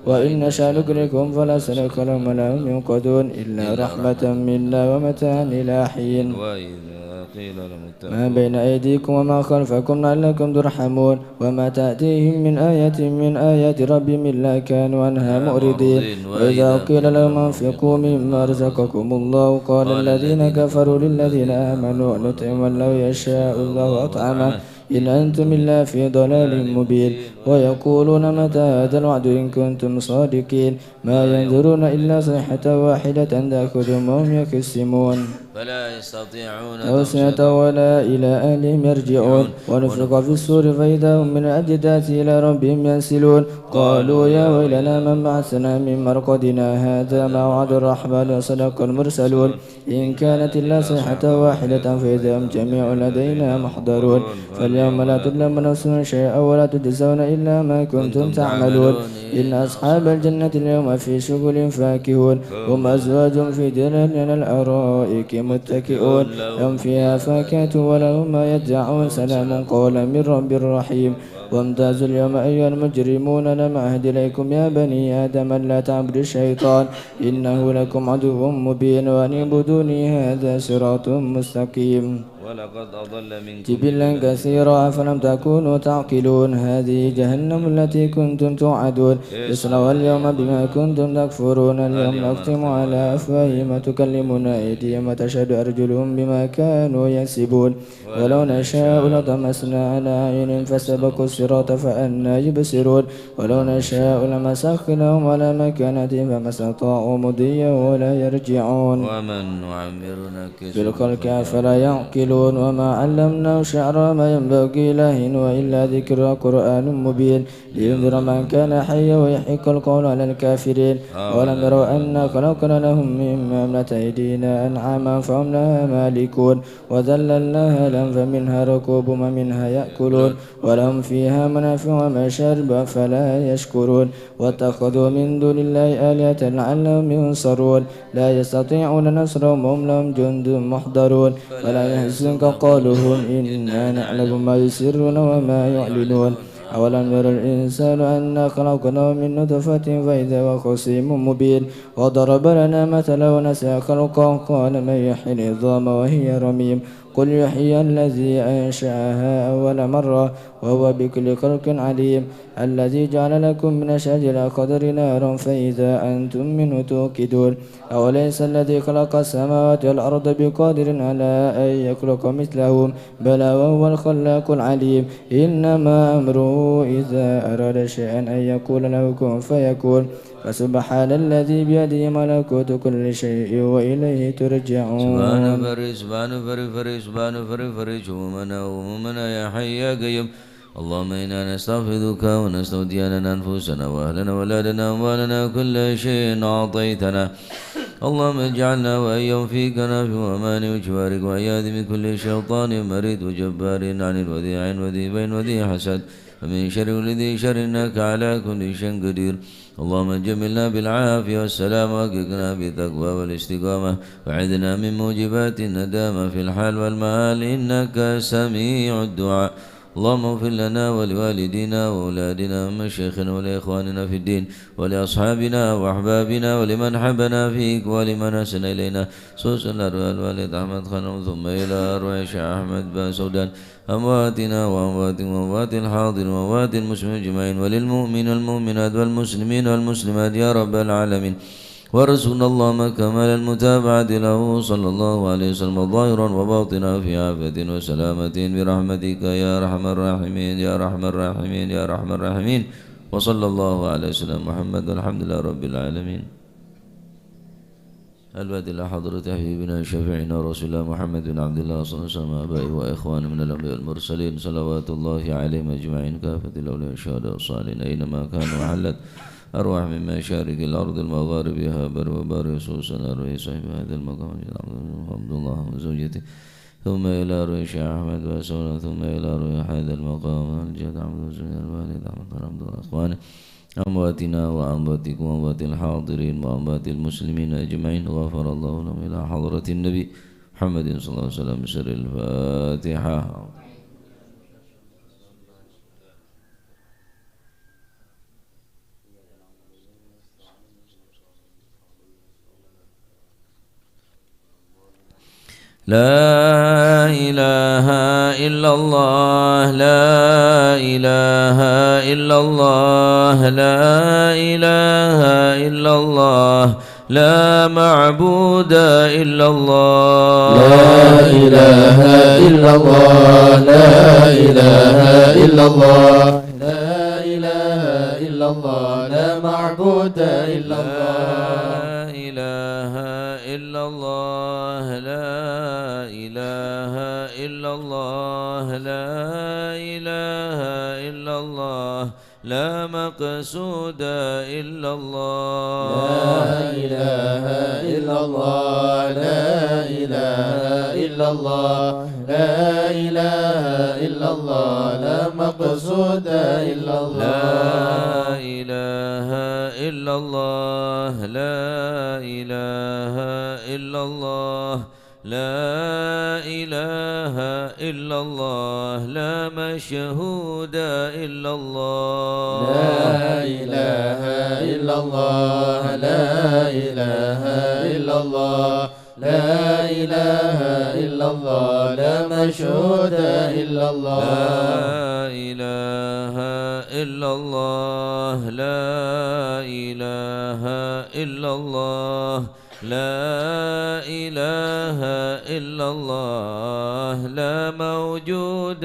وإن نشأ نغرقهم فلا صريخ لهم ولا هم ينقذون إلا رحمة منا ومتاعا إلى حين. وإذا قيل لهم ما بين أيديكم وما خلفكم لعلكم ترحمون وما تأتيهم من آية من آيات ربهم إلا كانوا عنها معرضين. وإذا قيل لهم أنفقوا مما رزقكم الله قال الذين كفروا للذين آمنوا نطعم من لو يشاء الله أطعمه إن أنتم إلا في ضلال مبين. ويقولون متى هذا الوعد إن كنتم صادقين ما ينظرون إلا صيحة واحدة تأخذهم وهم يخصمون فلا يستطيعون توصية ولا إلى أهلهم يرجعون. ونفخ في الصور فإذا هم من الأجداث إلى ربهم ينسلون قالوا يا ويلنا من بعثنا من مرقدنا هذا ما وعد الرحمن وصدق المرسلون إن كانت إلا صيحة واحدة فإذا هم جميع لدينا محضرون فاليوم لا تظلم نفس شيئا ولا تجزون إلا ما كنتم تعملون إن أصحاب الجنة اليوم في شغل فاكهون هم أزواج في ظلال على الأرائك متكئون هم فيها فاكهة ولهم ما يدعون سلام قولا من رب رحيم. وامتازوا اليوم أيها المجرمون لم أعهد إليكم يا بني آدم لا تعبدوا الشيطان إنه لكم عدو مبين وأن اعبدوني هذا صراط مستقيم. ولقد أضل منكم جبلا كثيرا أفلم تكونوا تعقلون هذه جهنم التي كنتم توعدون اصلوا اليوم بما كنتم تكفرون اليوم نختم على أفواههم وتكلمنا أيديهم وتشهد أرجلهم بما كانوا يكسبون ولو نشاء لطمسنا على أعينهم فاستبقوا الصراط فأنى يبصرون ولو نشاء لمسخناهم على مكانتهم فما استطاعوا مضيا ولا يرجعون ومن نعمر نكسه في الخلق أفلا يعقلون وما علمناه شعر ما ينبغي له وإلا ذكر قرآن مبين لينذر من كان حيا ويحق القول على الكافرين ولم يروا أنا خلقنا لهم مما عملت أيدينا أنعاما فهم لها مالكون وذللناها لهم فمنها ركوبهم ومنها يأكلون ولهم فيها منافع ومشارب فلا يشكرون واتخذوا من دون الله آلهة لعلهم ينصرون لا يستطيعون نصرهم وهم لهم جند محضرون ولا يحزنك قولهم إنا نعلم ما يسرون وما يعلنون أولم ير الإنسان أنا خلقناه من نطفة فإذا هو خصيم مبين وضرب لنا مثلا ونسى خلقه قال من يحيي العظام وهي رميم قل يحيي الذي أنشأها أول مرة وهو بكل خلق عليم الذي جعل لكم من الشجر الأخضر نارا فإذا أنتم منه توقدون أوليس الذي خلق السماوات والأرض بقادر على أن يخلق مثلهم بلى وهو الخلاق العليم إنما أمره إذا أراد شيئا أن يقول له كن فيكون فسبحان الذي بيده ملكوت كل شيء وإليه ترجعون. سبحان فرج ومنا يا حي يا قيوم اللهم إنا نستغفرك ونستودع لنا أنفسنا وأهلنا وولادنا وأموالنا كل شيء أعطيتنا اللهم اجعلنا وإياهم في كنف وأمان وجوارك وإياذ من كل شيطان مريد وجبار عن الوديع وذي بين وذي حسد ومن شر ولذي شر إنك على كل شيء قدير اللهم جملنا بالعافية والسلام وأكرمنا بالتقوى والاستقامة وعذنا من موجبات الندامة في الحال والمآل إنك سميع الدعاء اللهم اغفر لنا ولوالدينا وأولادنا ومشايخنا ولإخواننا في الدين ولأصحابنا وأحبابنا ولمن حبنا فيك ولمن أحسن إلينا خصوصا الأرواح الوالد أحمد خانم ثم إلى أرواح شيخ أحمد باسودان أمواتنا وأموات الحاضر وأموات المسلمين أجمعين وللمؤمنين والمؤمنات والمسلمين والمسلمات يا رب العالمين ورزقنا اللهم كمال المتابعة له صلى الله عليه وسلم ظاهرا وباطنا في عافية وسلامة برحمتك يا أرحم الراحمين يا أرحم الراحمين يا أرحم الراحمين وصلى الله على سيدنا محمد والحمد لله رب العالمين. البعد إلى حضرة حبيبنا شفيعنا رسول الله محمد بن عبد الله صلى الله عليه وسلم آبائه وإخوانه من الأنبياء والمرسلين صلوات الله عليهم أجمعين كافة الأولياء والشهداء والصالحين أينما كانوا وحلت أرواح من مشارق الأرض المغاربها بر وبر خصوصا أرواح صاحب هذا المقام عبد الله وزوجته ثم إلى روح شيخ أحمد وسونا ثم إلى روح هذا المقام الجد عبد الزوج الوالد عبد الله إخوانه أمواتنا وأمواتكم وأموات الحاضرين وأموات المسلمين أجمعين غفر الله لهم إلى حضرة النبي محمد صلى الله عليه وسلم بسر الفاتحة. لا إله إلا الله لا إله إلا الله لا إله إلا الله لا معبود إلا الله لا إله إلا الله لا إله إلا الله لا إله إلا الله لا معبود إلا الله لا إله إلا الله لا إله إلا الله لا إله إلا الله لا مقصود إلا الله لا إله إلا الله لا إله إلا الله لا إله إلا الله لا مقصود إلا الله لا إله إلا الله لا إله إلا الله لا إله إلا الله لا مشهود إلا الله لا إله إلا الله لا إله إلا الله لا إله إلا الله لا مشهود إلا الله لا إله إلا الله لا إله إلا الله لا إله إلا الله لا موجود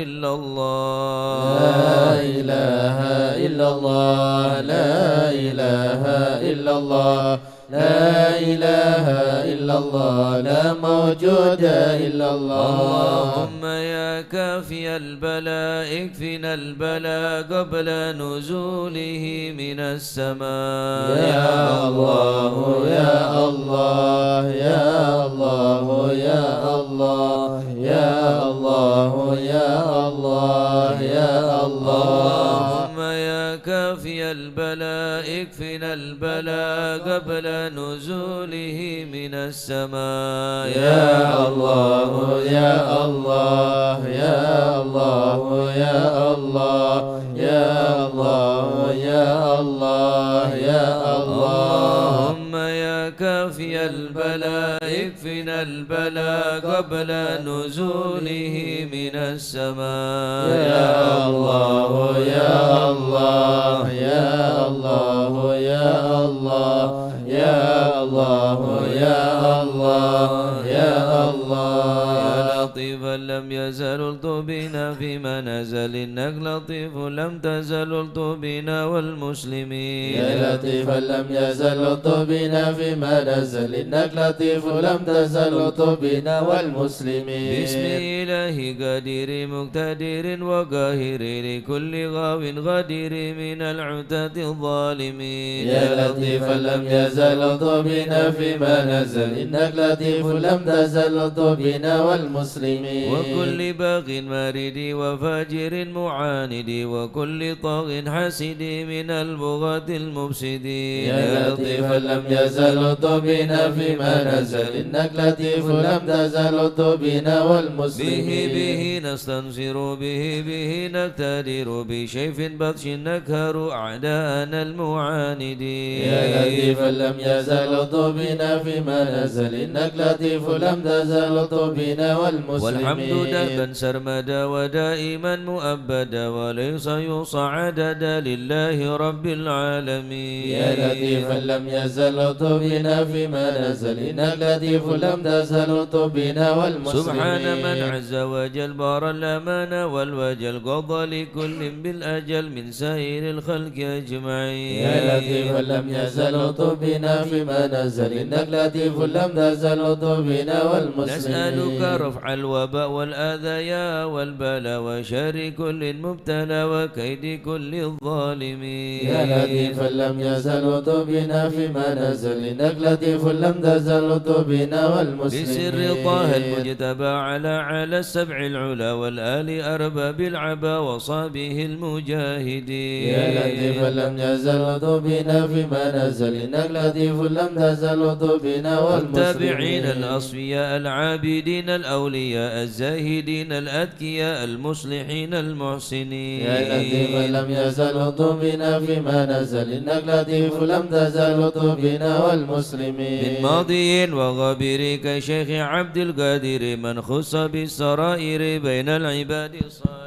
إلا الله لا إله إلا الله لا إله إلا الله لا إله إلا الله لا موجود إلا الله اللهم يا كافي البلاء اكفنا البلاء قبل نزوله من السماء يا الله يا الله يا الله يا الله يا الله يا الله يا الله اللهم يا كافي البلاء اكفنا البلاء قبل نزوله من السماء يا الله يا الله يا الله يا الله يا الله يا الله يا الله اللهم يا كافي البلاء اكفنا البلاء قبل نزوله من السماء يا الله يا الله يا الله يا الله يا الله يا الله يا الله يا لطيفا لم يزل الطبنا فيما نزل إنك لطيف لم تزل الطبنا والمسلمين يا لطيفا لم يزل طبنا فيما نزل إنك لطيف لم تزل طبنا والمسلمين بسم إله قدير مقتدر وقاهر لكل غاو غدير من العتاة الظالمين يا لطيفا لم يزل طبنا فيما نزل إنك لطيف لم تزل طبنا والمسلمين وكل باغ مارد وفاجر معاند وكل طاغ حسد من البغاة المفسدين يا لطيفا لم يزل طبنا فيما نزل إنك لطيف لم تزل طبنا والمسلمين به نستنصر به نقتدر بشيف بطش نكهر أعداءنا المعاندين يا لطيفا لم يزل طبنا فيما نزل إنك لطيف لم تزل طبنا والمسلمين والحمد دابا سرمدا ودائما مؤبدا وليس يوصى عددا لله رب العالمين يا لطيفا لم يزل طبنا فيما نزل إنك لطيف لم تزل طبنا والمسلمين سبحان من عز وجل بار الأمان والوجل قضى لكل بالأجل من سائر الخلق أجمعين يا لطيفا لم يزل طبنا فيما نزل إنك لطيف لم تزل طبنا والمسلمين نسألك رفع الوباء والآذى والبلاء وشر كل مبتلى وكيد كل الظالمين يا لطيفا لم يزل طبنا فيما نزل إنك لطيف لم تزل طبنا والمسلمين بسر طه المجتبى على السبع العلا والآل أرباب العبا وصابه المجاهدين يا لطيفا لم يزل طبنا فيما نزل إنك لطيف لم تزل طبنا والمسلمين والتابعين الأصفياء العابدين الأولياء الزاهدين الأتقياء الأذكياء المصلحين المحسنين يا لطيفا لم يزل لطفنا فيما نزل إنك لطيف لم تزل لطفنا والمسلمين من ماضي وغابر كشيخ عبد القادر من خص بالسرائر بين العباد الصالحين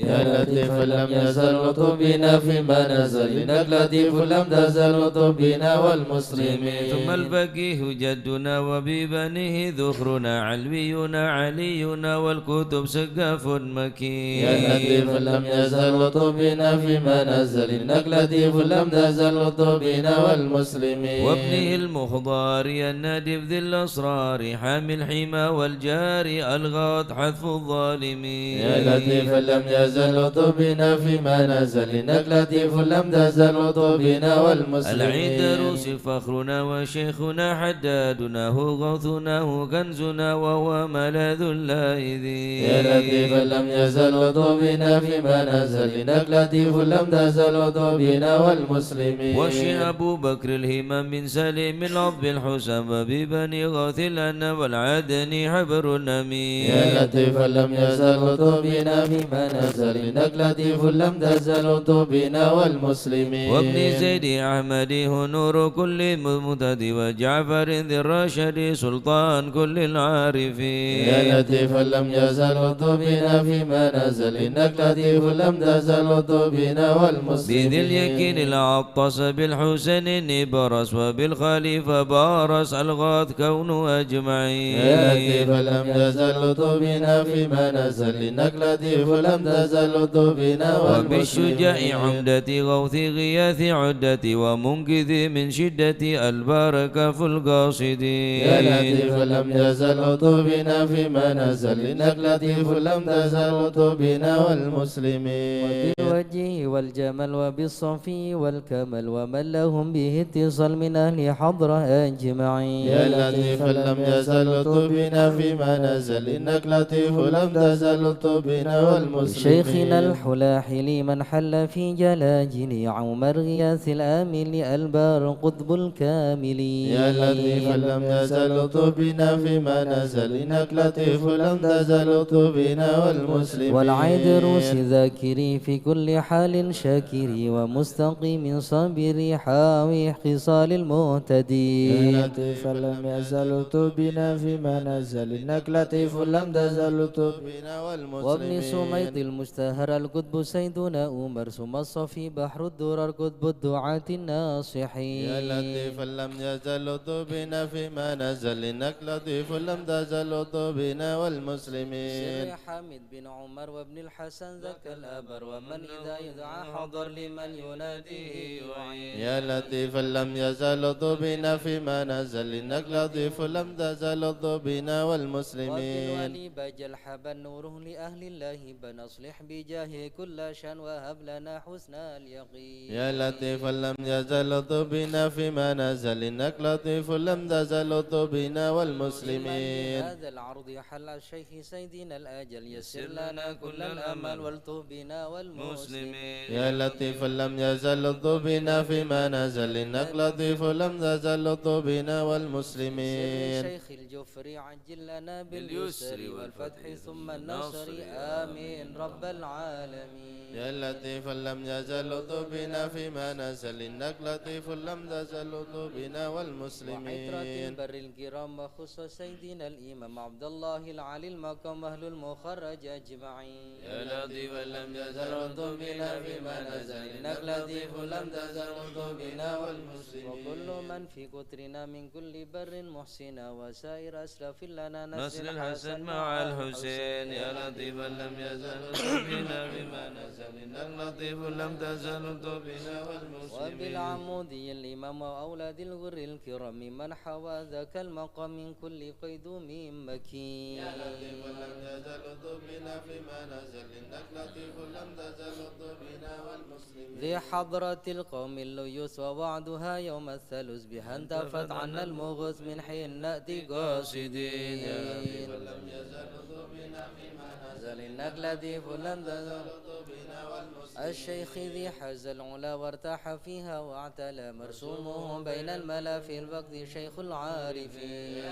يا لطيفا لم يزل لطفنا فيما نزل إنك لطيف لم تزل لطفنا والمسلمين ثم الفقيه جدنا وببنيه ذخرنا علوينا علينا والكتب سقاف مكين يا لطيف لم يزل لطفنا فيما نزل إنك لطيف لم تزل لطفنا والمسلمين وابنه المخضار النادف ذي الأسرار حامي الحمى والجاري الغاط حذف الظالمين يا لطيف لم يزل لطفنا فيما نزل إنك لطيف لم تزل لطفنا والمسلمين العيدروس فخرنا وشيخنا حدادنا هو غوثنا هو كنزنا وهو ملاذ اللاذين يا لطيف لم يزل لطفنا فيما نزل إنك لطيف لم تزل لطفنا والمسلمين وشي أبو بكر الهمام من سليم العضب الحسام وببني غوث الأن والعدن حبر النمين يا لطيف لم يزل لطفنا فيما نزل إنك لطيف لم تزل لطفنا والمسلمين وابن زيد أحمد هو نور كل مهتدي وجعفر ذي الرشد سلطان كل العارفين يا لطيف لم يزل لطفنا فيما نزل إنك لطيف لم تزل لطفنا والمسلمين بذي اليكين العطس بالحسين برس وبالخليفة بارس الغاث كون أجمعين يا لطيف لم يزل لطفنا فيما نزل إنك لطيف لم تزل لطفنا وبالشجاع والمسلمين عمدة غوث غياث عدة ومنقذ من شدة البركة في القاصدين يا لطيف لم يزل لطفنا فيما نزل إنك لطيف لم تزل لطفنا والمسلمين وبالوجه والجمال وبالصفي والكمل ومن لهم به اتصال من أهل حضرة أجمعين يا لطيف لم يزل لطفنا فيما نزل إنك لطيف لم تزل لطفنا والمسلمين شيخنا الحلاحل من حل في جلاجل عمر غياث الآمل البار قطب الكامل يا لطيف لم يزل لطفنا فيما نزل إنك لطيف لم تزل لطفنا والمسلمين والعيدروس ذاكري في كل حال شاكري ومستقيم صابري حاوي خصال المهتدين يا لطيف لم يزل لطفنا فيما نزل إنك لطيف لم تزل لطفنا والمسلمين وابن سميط المشتهر القطب سيدنا عمر ثم الصفي بحر الدرر قطب الدعاة الناصحين يا لطيف لم يزل لطفنا فيما نزل إنك لطيف لم تزل لطفنا والمسلمين سر حامد بن عمر وابن الحسن ذاك الأبر ومن إذا يدعى حضر لمن يناديه يعين يا لطيف لم يزل لطفنا فيما نزل إنك لطيف لم تزل لطفنا والمسلمين وبالولي بج الحبا نوره لأهل الله بنصلح بجاهه كل شان وهب لنا حسن اليقين يا لطيف لم يزل لطفنا فيما نزل إنك لطيف لم تزل لطفنا والمسلمين هذا العرض حل الشيخ سيدنا الأجل يسر لنا كل الأمل والطف بنا والمسلمين يا لطيف لم يزل لطفنا فيما نزل إنك لطيف لم تزل لطفنا والمسلمين شيخ الجفري عجل لنا باليسر والفتح ثم النصر آمين رب العالمين يا لطيف لم يزل لطفنا فيما نزل إنك لطيف لم تزل لطفنا والمسلمين وعترة البر الكرام وخص سيدنا الإمام عبد الله العلي المقام أهل المخرج أجمعين يا لطيف لم يزل لطفنا فيما نزل إنك لطيف لم تزل لطفنا والمسلمين وكل من في قطرنا من كل بر محسنا وسائر أسلاف لنا نسل الحسن مع الحسين يا لطيفا لم يزل لطفنا بما نزل إنك لطيف لم تزل لطفنا والمسلمين وبالعمودي الإمام وأولاد الغر الكرام من حوى ذاك المقام من كل قيدوم مكين يا لطيفا لم يزل لطفنا فيما نزل إنك لطيف لم تزل لطفنا والمسلمين ذي حضرة القوم الليوس ووعدها يوم الثالوث بها انتفت عنا المغوث من حين نأتي قاصدين يا لطيفا لم يزل لطفنا فيما نزل إنك لطيف ولم تزل بنا والمسلمين الشيخ ذي حز العلا وارتاح فيها واعتلى مرسومه بين الملا في الوقت شيخ العارفين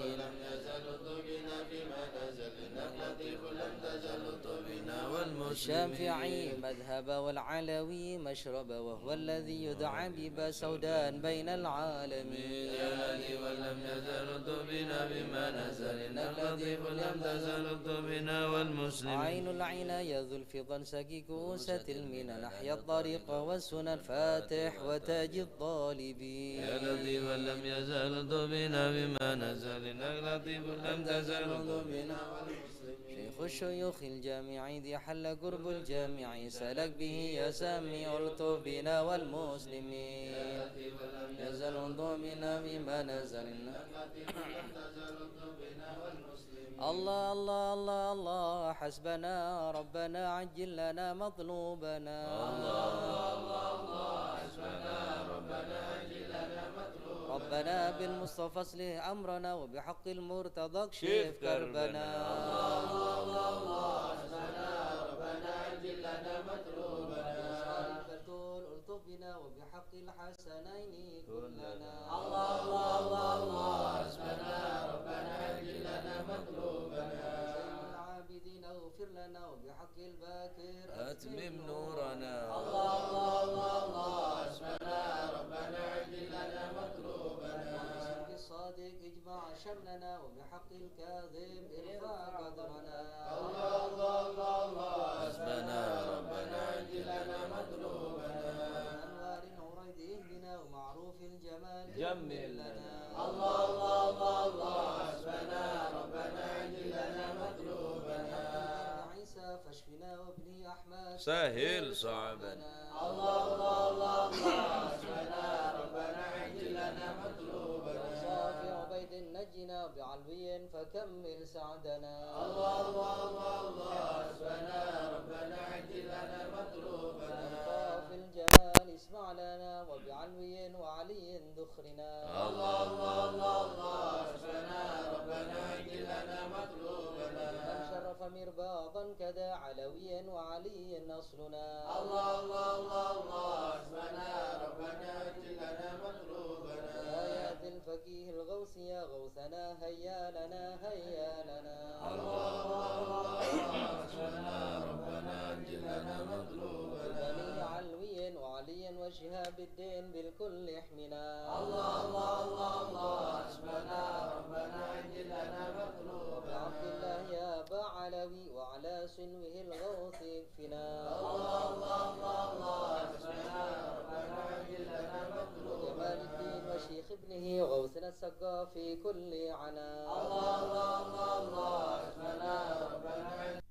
ولم يزل بنا فيما نزل إنك لطيف لم تزل بنا والمسلمين الشافعي مذهب والعلوي مشرب وهو الذي يدعى ببا سودان بين العالمين يا الذي ولم يزل بنا بما نزل إنك لطيف لم تزل بنا والمسلمين عين العناية ذو الفضل سكي كؤوسة المنى نحيا الطريق والسنن الفاتح وتاج الطالبين يا الذي ولم يزل بنا بما نزل إنك لطيف لم تزل بنا والمسلمين شيخ الشيوخ الجامع ذي حل قرب الجامع سلك به يا سامي الطف بنا والمسلمين يا الذي ولم يزل بنا بما نزل إنك لطيف لم تزل بنا والمسلمين الله الله الله الله حسبنا ربنا عجل لنا مطلوبنا الله الله الله حسبنا ربنا عجل لنا مطلوبنا ربنا بالمصطفى اصلح امرنا وبحق المرتضى اكشف كربنا الله الله الله حسبنا ربنا عجل لنا مطلوبنا الطف بنا وبحق الحسنين كلنا الله الله الله الله حسبنا ربنا عجل لنا مطلوبنا العابدين اغفر لنا وبحق الباكر اتمم نورنا الله الله الله الله حسبنا ربنا عجل لنا مطلوبنا وبحق الصادق اجمع شملنا وبحق الكاذب ارفع قدرنا الله الله الله الله حسبنا ربنا عجل لنا مطلوبنا انوار العريض اهدنا ومعروف الجمال جمل لنا الله الله الله الله حسبنا ربنا عجل لنا مطلوبنا عيسى فاشفنا وابني احمد سهل صعبنا الله الله الله الله حسبنا ربنا عجل لنا مطلوبنا صافي عبيد نجنا بعلوي فكمل سعدنا الله الله الله الله حسبنا ربنا عجل لنا مطلوبنا في الجمال اسمع لنا وبعلوي وعلي ذخرنا الله الله الله الله حسبنا ربنا عجل لنا مطلوبنا من شرف مرباطا كذا علوي وعلي نصرنا الله الله الله الله حسبنا ربنا عجل لنا مطلوبنا آيات الفقيه الغوث يا غوثنا هيا لنا هيا لنا الله الله الله حسبنا ربنا عجل لنا مطلوبنا بني علوي وعلي وشهاب الدين بالكل احمنا الله الله الله الله حسبنا ربنا عجل لنا مطلوبنا عبد الله يا ابا علوي وعلى سنوه الغوث يكفنا الله الله الله الله حسبنا ربنا عجل لنا مطلوبنا جمال الدين وشيخ ابنه غوثنا السقا في كل عنا الله الله الله الله حسبنا ربنا عجل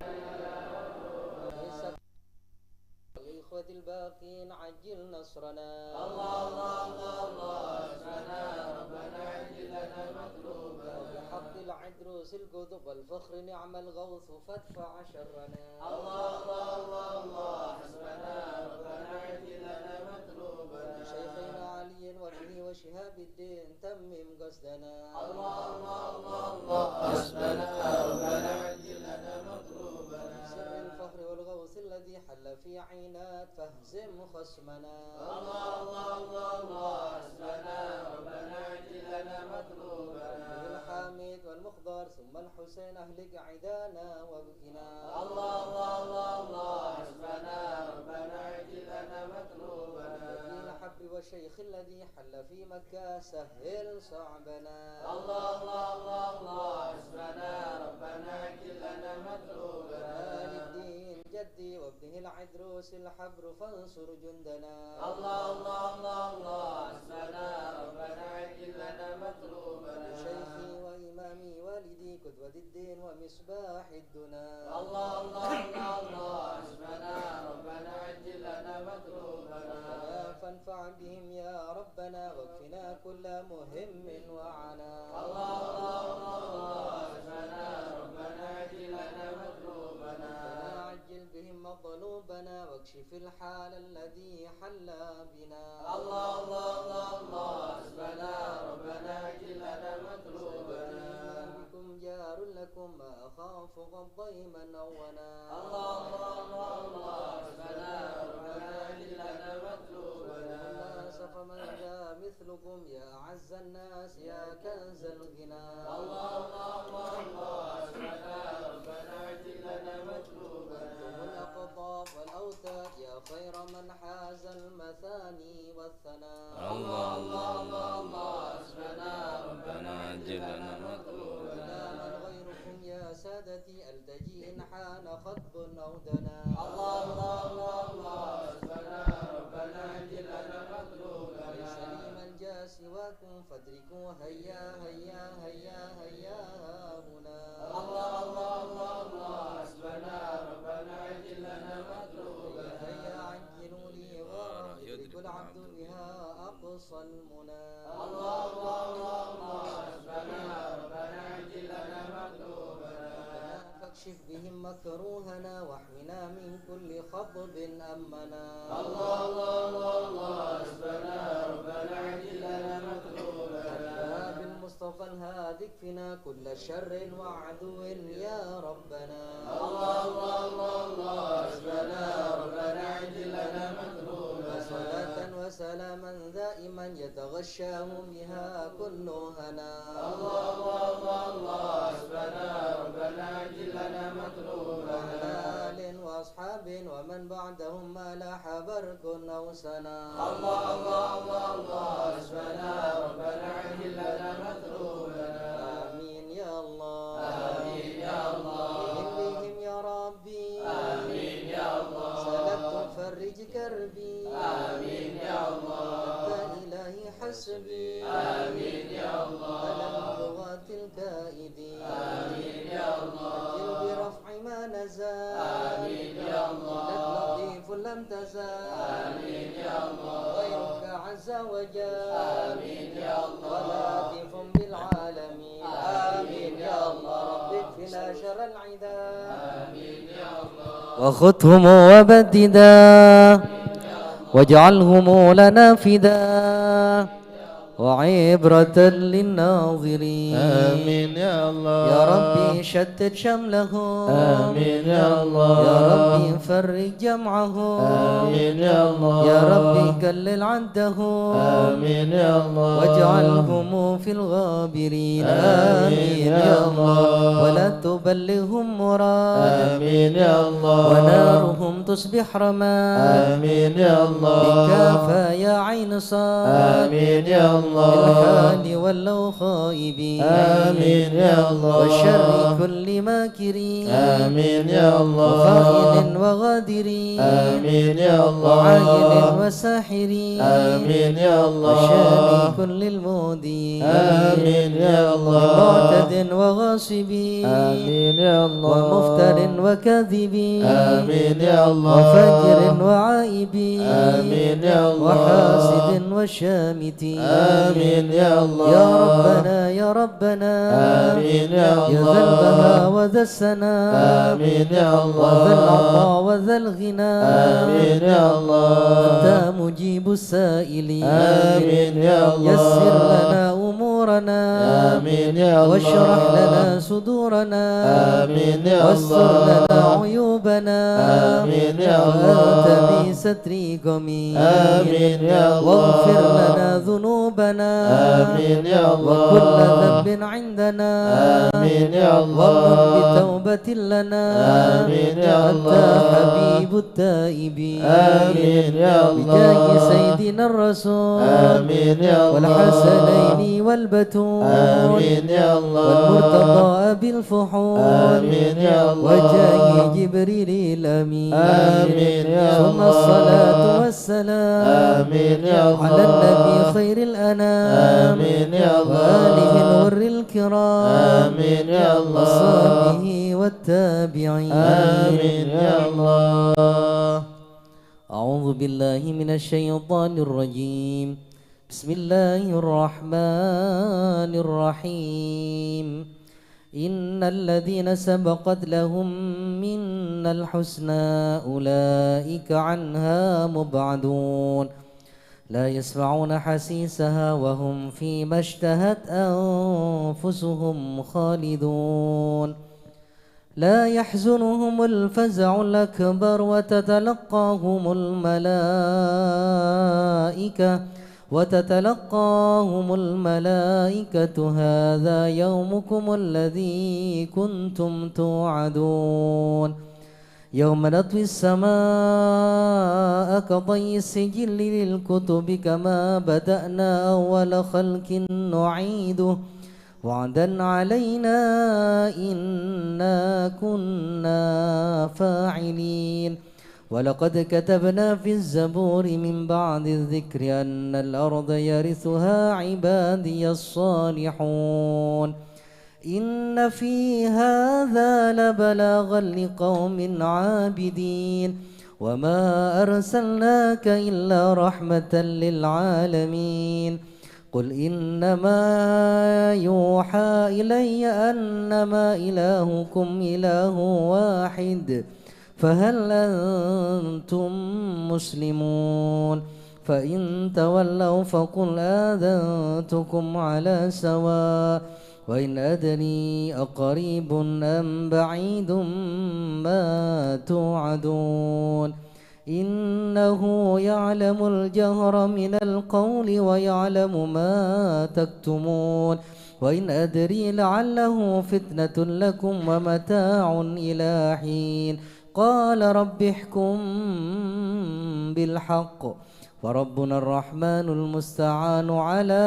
للإخوة الباقين عجل نصرنا الله الله الله الله حسبنا ربنا عجل لنا مطلوبنا وبحق العدروس القطب والفخر نعم الغوث فادفع شرنا الله الله الله الله حسبنا ربنا عجل لنا مطلوبنا شيخنا علي وابنه وشهاب الدين تمم قصدنا الله الله الله الله حسبنا ربنا عجل لنا مطلوبنا سر الفخر والغوث الذي حل في عينات فاهزم خصمنا الله الله الله الله حسبنا ربنا عجل لنا مطلوبنا الحميد والمخضر ثم الحسين اهلك عدانا وابكنا الله الله الله الله حسبنا ربنا عجل لنا مطلوبنا في الحب والشيخ الذي حل في مكة سهل صعبنا الله الله الله الله حسبنا ربنا عجل لنا مطلوبنا الدين جدي وابنه العدروس الحبر فانصر جندنا الله الله الله الله حسبنا ربنا عجل لنا مطلوبنا شيخي وإمامي والدي قدوة الدين ومصباح الدنا الله الله الله الله حسبنا ربنا عجل لنا مطلوبنا فانفع بهم يا ربنا واكفنا كل مهم وعنا الله الله الله حسبنا ربنا عجل لنا مطلوبنا عجل بهم مطلوبنا واكشف الحال الذي حل بنا الله الله الله الله حسبنا ربنا عجل لنا مطلوبنا بكم جار لكم ما أخاف قد ضيما أونا الله الله مثلكم يا أعز الناس يا كنز الغنى. ربنا اجل لنا مطلوبنا. أنتم الأقطاب والأوتاد يا خير من حاز المثاني والثناء. حسبنا ربنا اجل لنا مطلوبنا. إلى من غيركم يا سادتي ألتجي إن حان خطب أو دنا. حسبنا ربنا اجل لنا مطلوبنا. ليس لي من جاء سواكم فادركوا هيا هيا هيا هيا هنا. حسبنا ربنا اجل لنا مطلوبنا. هيا عجلوا لي غارة يدرك العبد بها أقصى المنى. حسبنا ربنا اجل لنا مطلوبنا. فاكشف بهم مكروهنا واحمنا من كل خطب أمنا. حسبنا ربنا اجل لنا مطلوبنا. بالمصطفى الهادي اكفنا كل شر وعدو يا ربنا. حسبنا ربنا اجل لنا مطلوبنا. صلاة وسلاما دائما يتغشاهم بها كل هنا. حسبنا ربنا اجل لنا مطلوبنا. وعلى آل وأصحاب ومن بعدهم ما لاح برك أو سنا. حسبنا ربنا اجل لنا مطلوبنا. آمين يا الله. آمين يا الله. بهم يا ربي. آمين يا الله. سلبت فرج كربي. آمين يا الله. أنت إلهي حسبي. آمين يا الله. ألم لغات الكائدين. آمين يا الله. أجل برفع ما نزل. آمين يا الله. لك لطيف لم تزل. آمين يا الله. غيرك عز وجل. آمين يا الله. ولطيف بالعالمين. آمين يا الله. رب اكفنا شر العدا. آمين يا الله. وخذهم وبددا واجعلهم لنا فدا وعبرة للناظرين. آمين يا الله. يا ربي شتت شملهم. آمين يا الله. يا ربي فرج جمعهم. آمين يا الله. يا ربي قلل عدهم. آمين يا الله. واجعلهم في الغابرين. آمين يا الله. ولا تبلغهم مراد. آمين يا الله. ونارهم تصبح رماد. آمين يا الله. بكافى يا عين صاد. آمين يا الله. بالحال ولو خائبين. آمين يا الله. وشر كل ماكرين. آمين يا الله. وخائن وغادرين. آمين يا الله. وعاين وساحرين. آمين يا الله. وشر كل المودين. آمين يا الله. ومعتد وغاصبين. آمين يا الله. ومفتر وكاذبين. آمين يا الله. وفجر وعائبين. آمين يا الله. وحاسد وشامتين. آمين يا الله. يا ربنا يا ربنا. آمين يا الله. يا ذا البهاء وذا السناء. آمين يا الله. وذا العطاء وذا الغنى. آمين يا الله. أنت مجيب السائلين. آمين يا الله. يسر لنا أمورنا. آمين يا الله. واشرح لنا صدورنا. آمين يا الله. واستر لنا عيوبنا. آمين يا الله. وأنت بستركم. آمين يا الله. واغفر لنا ذنوبنا. آمين يا الله. وكل ذنب عندنا. آمين يا الله. وامن بتوبة لنا. آمين يا الله. أنت حبيب التائبين. آمين يا الله. بجاه سيدنا الرسول. آمين يا الله. والحسنين والبتول. آمين يا الله. والمرتضى بالفحول. آمين يا الله. وجاه جبريل الأمين. آمين يا ثم الله. الصلاة والسلام آمين يا الله. على النبي خير الأنام. آمين يا الله. وآله الغر الكرام. آمين يا الله. وصحبه والتابعين. آمين يا الله. أعوذ بالله من الشيطان الرجيم. بسم الله الرحمن الرحيم. إن الذين سبقت لهم منا الحسنى أولئك عنها مبعدون لا يسمعون حسيسها وهم فيما اشتهت أنفسهم خالدون لا يحزنهم الفزع الأكبر وتتلقاهم الملائكة وتتلقاهم الملائكة هذا يومكم الذي كنتم توعدون يوم نطوي السماء كطي السجل للكتب كما بدأنا أول خلق نعيده وعدا علينا إنا كنا فاعلين ولقد كتبنا في الزبور من بعد الذكر أن الأرض يرثها عبادي الصالحون إن في هذا لبلاغا لقوم عابدين وما أرسلناك إلا رحمة للعالمين قل إنما يوحى إلي أنما إلهكم إله واحد فهل أنتم مسلمون فإن تولوا فقل آذنتكم على سواء وإن أدري أقريب أم بعيد ما توعدون إنه يعلم الجهر من القول ويعلم ما تكتمون وإن أدري لعله فتنة لكم ومتاع إلى حين قال رب احكم بالحق وربنا الرحمن المستعان على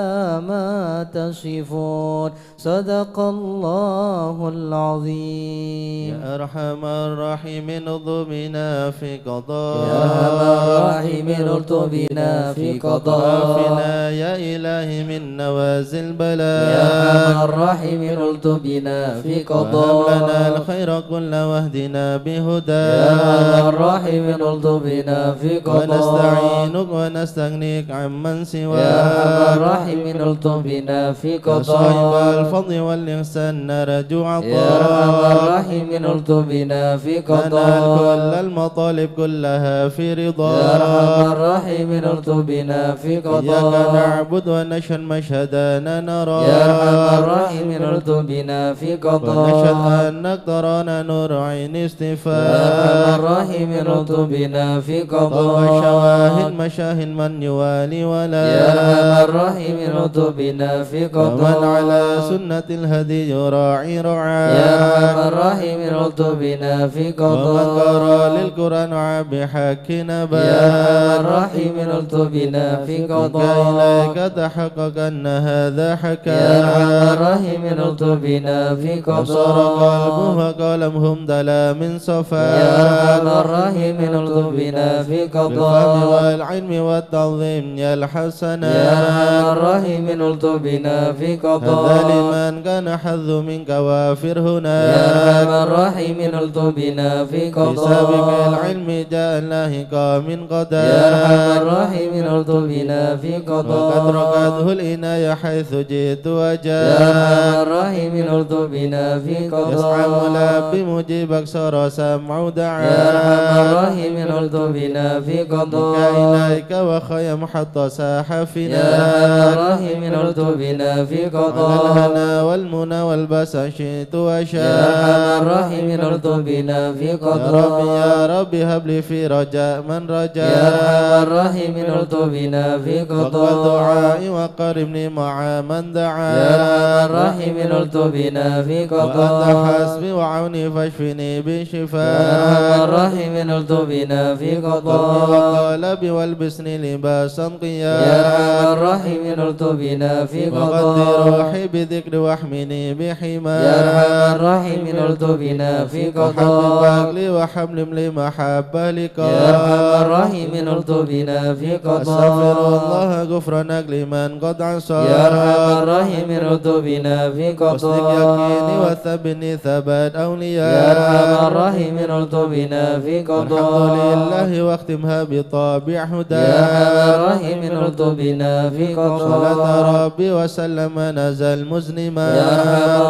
ما تصفون صدق الله العظيم يا أرحم الراحمين ارض بنا في قضاء يا أرحم الراحمين ارض بنا في قضاء وعافنا يا إلهي من نوازل البلاء يا أرحم الراحمين ارض بنا في قضاء وهب لنا الخير كل واهدنا بهدى يا أرحم الراحمين ارض بنا في قضاء ونستعينك ونستغنيك عمن سواك يا أرحم الراحمين ارض بنا في قضاء صاحب الفضل والإحسان نرجو عطاء يا أرحم الراحمين ارض بنا في قضاء ننال كل المطالب كلها في رضا يا أرحم الراحمين ارض بنا في قضاء إياك نعبد ونشهد مشهدنا نرى يا أرحم الراحمين ارض بنا في قضاء ونشهد أنك ترانا نور عين استفاء يا أرحم الراحمين ارض بنا في قضاء وشواهد مشاهد من يوالي ولا يا أرحم الراحمين ارض بنا في قضاء ومن على سنة الهدي يراعي رعاه يا أرحم الراحمين ارض بنا في قضاء ومن قرأ للقرآن بحق نبا يا أرحم الراحمين ارض بنا في قضاء إليك تحقق أن هذا حكى يا أرحم الراحمين ارض بنا في وصار قضاء قلبه وقلمهم دلا من صفا يا أرحم الراحمين ارض بنا في بالفهم قضاء والعلم والتعظيم يا الحسنا يا أرحم الراحمين ارض بنا في هذا قضاء لمن كان حظ منك وافر هنا يا أرحم الراحمين ارض بنا في بسابق قضاء العلم جاء الله من قدر يا أرحم الراحمين ارض بنا في وقد قضاء ركضه الإناية حيث جئت وجاء يا أرحم الراحمين ارض بنا في يسعى قضاء ملبي مجيبك صار سمع دعاء يا أرحم الراحمين ارض بنا في قضاء إليك وخيم حتى ساح فينا يا أرحم الراحمين ارض بنا في على قضاء الهنا والمنى والبس شئت وشاء يا أرحم الراحمين ارض بنا في يا قضاء يا ربي هب لي في رجاء من رجاء يا أرحم الراحمين ارض بنا في وقبل قضاء دعائي وقربني مع من دعا يا أرحم الراحمين ارض بنا في وأنت قضاء حسبي وعوني فاشفني بشفاء يا أرحم الراحمين ارض بنا في قضاء وقلبي والبسني لباسا يا قيا أرحم الراحمين ارض بنا في وقد قضاء روحي بذكر واحمني بحما يا أرحم الراحمين ارض بنا في وحبب قضاء لي وحمل لي محبة لك يا أرحم الراحمين ارض بنا في أستغفر قضاء الله غفرانك لمن قد عصى يا أرحم الراحمين ارض بنا في واصدق يقيني قضاء وثبني ثبات أولياء يا أرحم الراحمين ارض بنا في الحمد قضاء لله واختمها بطابع هدى يا أرحم الراحمين ارض بنا في صلاة قضاء ربي وسلم نزل مزنما يا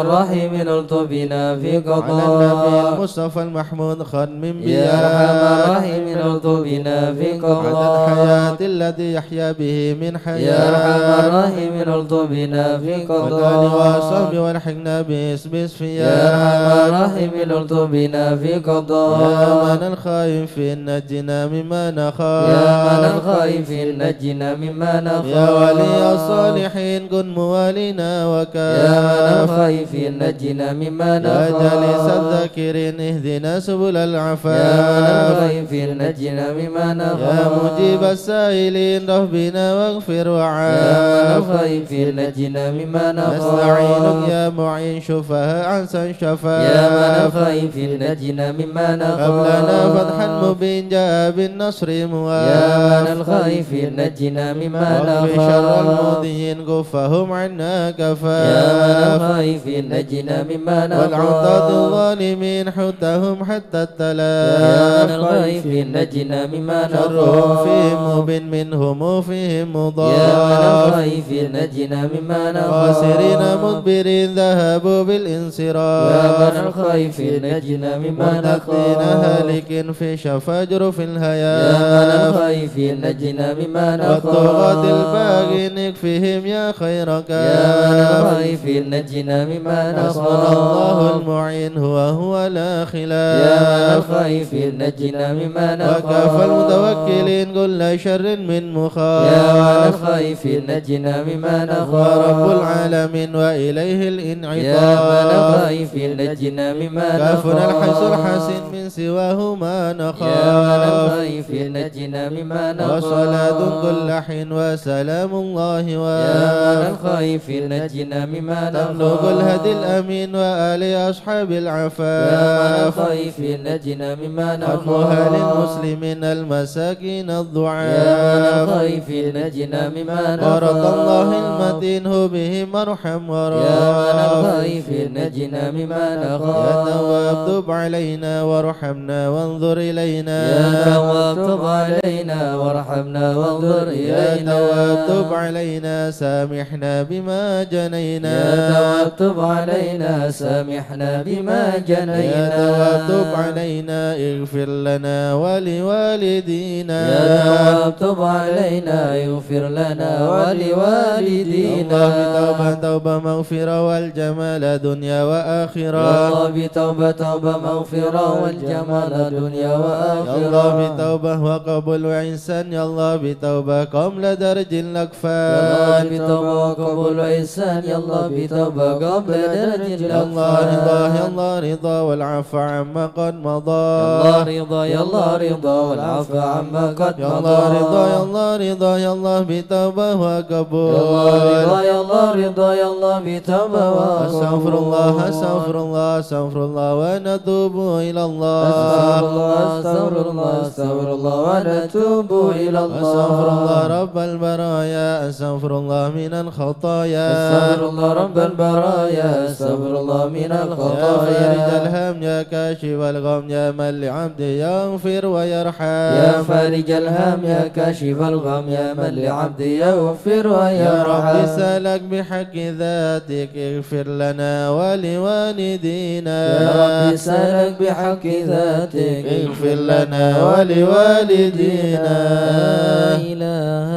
أرحم الراحمين ارض بنا في على النبي قضاء المصطفى المحمود ختم يا أرحم بيا الراحمين ارض بنا في على قضاء الحياة الذي يحيا به من يا أرحم حياة الراحمين ارض بنا في والآل قضاء وصحبه والحقنا باسم يا اسفياء أرحم رحيم التبنا في قضاء يا من الخائفين نجنا مما نخاف يا من الخائفين نجنا مما نخاف يا ولي الصالحين كن موالينا وكاف يا من الخائفين نجنا مما يا نخاف جليس الذاكرين اهدنا سبل العفاف يا من الخائفين نجنا مما نخاف يا مجيب السائلين ربنا واغفر يا من وعاف الخائفين نجنا مما نخاف نستعينك يا معين شفاء عنسا شفاء يا من الخائفين نجنا مما نخاف قبلنا فتحا مبين جاء بالنصر مواف يا من الخائفين نجنا مما واغفر نخاف شر المؤذين كفهم عنا كفاف يا من الخائفين نجنا مما نخاف والعتاد الظالمين حتهم حتى يا التلاف من الخائفين نجنا مما شرهم نخاف فيهم مبين منهم فيهم يا من مضاف الخائفين نجنا مما نخاف خاسرين مدبرين ذهبوا يا بالانصراف من الخائفين نجنا مما متقين نخاف هالك في شفا جرف يا من الهياف الخائفين نجنا مما نخاف والطغاة الباغين اكفهم يا خير يا من كاف الخائفين نجنا مما نخاف حسبنا الله المعين هو لا يا من خلاف الخائفين نجنا مما نخاف وكفى المتوكلين كل شر من يا من مخاف الخائفين نجنا مما نخاف ورب العالمين وإليه يا من الانعطاف الخائفين نجنا مما نخاف كافنا الحس الحسن من سواه ما يا من نخاف الخائفين نجنا مما نخاف وصلاة كل حين وسلام الله يا من واف الخائفين نجنا مما تملك الهدي نخاف الأمين وآل أصحاب يا من العفاف الخائفين نجنا مما خدمها نخاف للمسلمين المساكين يا من الضعاف الخائفين نجنا مما ورد الله نخاف المتين هو بهم ارحم يا من وراف الخائفين نجنا مما يا نخاف تواب تب علينا وارحمنا وانظر إلينا يا تواب تب علينا وارحمنا وانظر يا إلينا تواب تب علينا سامحنا بما يا جنينا تواب تب علينا سامحنا بما يا جنينا تواب تب علينا اغفر لنا ولوالدينا يا تواب تب علينا يغفر لنا ولوالدينا الله توبة مغفرة والجمال دنيا يا وآخرة الله بتوبة توبة مغفرة والجمال دنيا يا الله وآخرة بتوبة وقبول وإنسان يا الله بتوبة قم لدرج يا الله الأكفان بتوبة وقبول وإحسان يا الله بتوبة قبل درج يا الله رضا الأطفال يا الله رضا والعفو عما قد يا مضى الله رضا يا الله رضا والعفو عما قد يا مضى الله رضا يا الله رضا يا الله بتوبة يا الله وقبول رضا يا الله رضا يا الله بتوبة أستغفر الله أستغفر الله أستغفر الله ونتوب إلى الله أستغفر الله أستغفر الله أستغفر الله ونتوب إلى الله أستغفر الله رب البرايا أستغفر الله من الخطايا أستغفر الله رب البرايا أستغفر الله من يا الخطايا فارج الهم يا كاشف الغم يا من لعبده يغفر ويرحم يا فارج الهم يا كاشف الغم يا من لعبد يغفر يا رب ويرحم سألك بحق ذاتك اغفر لنا ولوالدينا يا رب سألك بحق ذاتك اغفر لنا ولوالدينا لا إله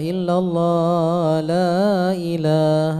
إلا الله لا إله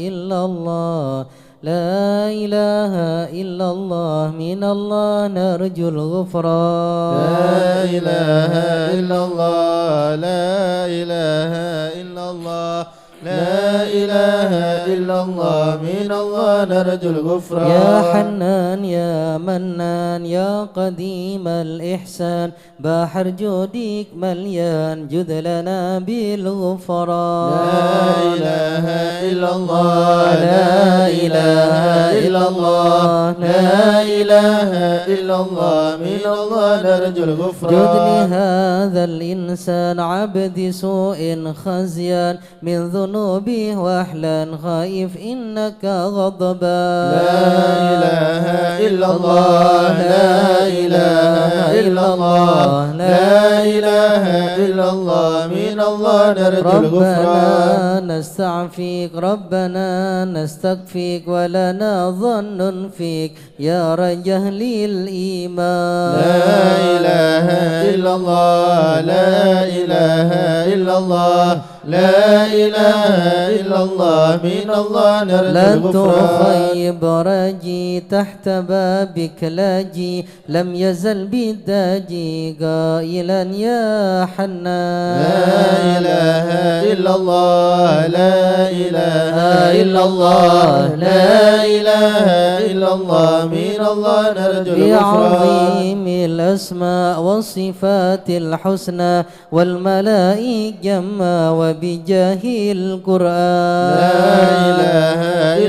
إلا الله لا إله إلا الله من الله نرجو الغفران لا إله إلا الله لا إله إلا الله لا إله إلا الله من الله نرجو الغفران يا حنان يا منان يا قديم الإحسان بحر جودك مليان جد لنا بالغفران لا إله إلا الله لا إله إلا الله لا إله إلا الله من الله نرجو الغفران جدني هذا الإنسان عبد سوء خزيان من ذنوبه وأحلان خائف إنك غضبان لا إله إلا الله لا إله إلا الله لا إله إلا الله من الله نرجو الغفران ربنا نستعفيك ربنا نستكفيك ولنا ظن فيك يا رجه للإيمان لا إله إلا الله لا إله إلا الله لا إله إلا الله من الله نرجو لا الغفران تخيب رجي تحت بابك لاجي لم يزل بالداجي قائلا يا حنان لا إله إلا الله لا إله إلا الله لا إله إلا الله من الله نرجو الغفران بعظيم الأسماء والصفات الحسنى والملائكة جمّا وبجاه القرآن لا إله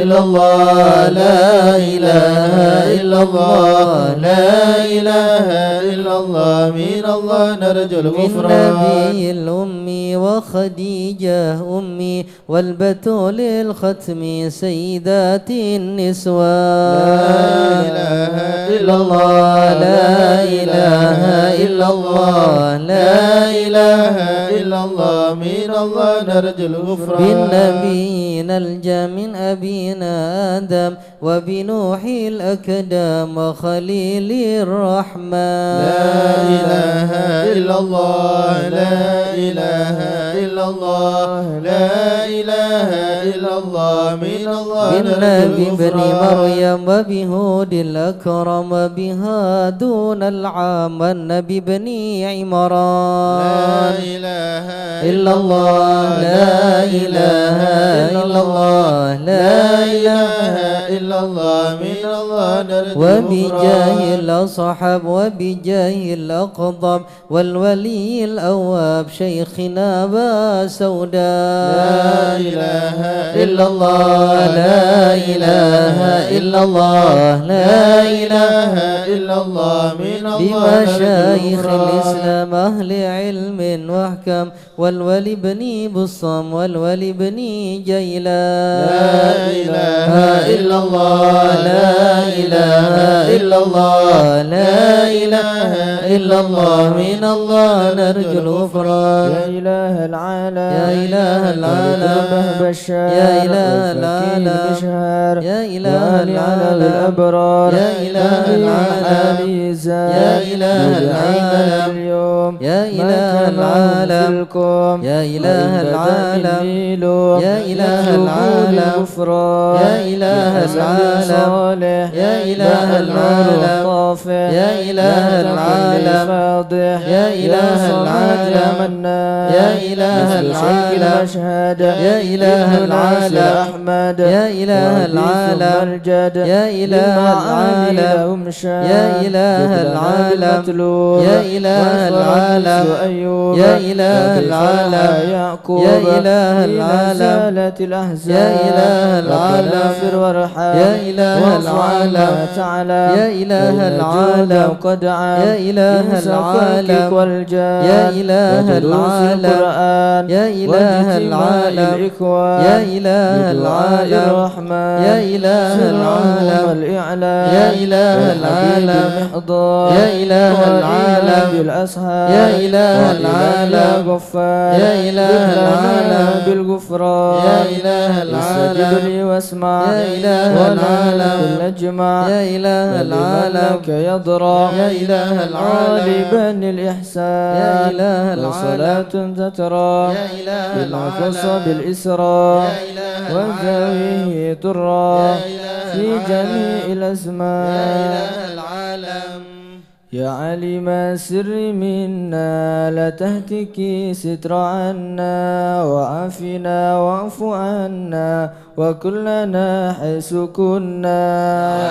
إلا الله لا إله إلا الله لا إله إلا الله من الله نرجو الغفران بالنبي الأمي وخديجة أمي والبتول الختم سيدات النسوان لا إله إلا الله لا إله إلا الله لا إله إلا الله من الله نرجو الغفران بالنبيين الجا من أبينا آدم وبنوح الأكدام وخليل الرحمن لا إله إلا الله لا إله إلا الله لا إله إلا الله من الله بالنبي نرجو بن الغفران مريم وبهود الأكرم وبها دون العام والنبي بن عمران لا إله إلا الله لا إله إلا الله لا إله إلا الله من الله نرجو وبجاه الغفران الأصحاب وبجاه الأقطب والولي الأواب شيخنا أبا سوداء لا إله إلا الله لا إله إلا الله لا إله إلا الله من الله بمشايخ نرجو الغفران الإسلام أهل علم وحكم والولي بن بصام والولي بن جيلان لا إله إلا الله لا إله إلا الله لا إله إلا الله من الله نرجو الغفران يا إله العالم يا إله العالم بشار يا إله العالم بشهر يا إله العالم الأبرار يا إله العالم يا إله العالم اليوم يا إله العالم يا إله العالم يا إله العالم يا إله العالم يا إله العالم يا إله العالم يا إله العالم يا إله العالم مشهد يا إله العالم أحمد يا إله العالم يا إله العالم يا إله العالم يا إله العالم يا إله العالم يعقوب يا إله العالم الأحزاب يا إله العالم وارحم يا إله العالم تعالى يا إله العالم قد عام يا إله العالم والجاه يا إله ودروس العالم القرآن يا إله واجتماع العالم الإخوان يا إله بدعاء العالم الرحمن يا إله العالم والإعلان يا إله والحديد العالم المحضار يا إله العالم بالأسهار يا إله العالم غفار يا إله العالم بالغفران يا إله استجب العالم لي واسمع يا إله العالم كل اجمع يا إله العالم لك يضرع يا إله العالم غالبا الإحسان يا إله العالم وصلاة تترى يا إله بالنفس العالم بالإسراء يا إله وذويه ترى يا إله في جميع يا الأزمان إله العالم يا علم سر منا لا تهتكي ستر عنا وعافنا واعف عنا وكلنا حيث كنا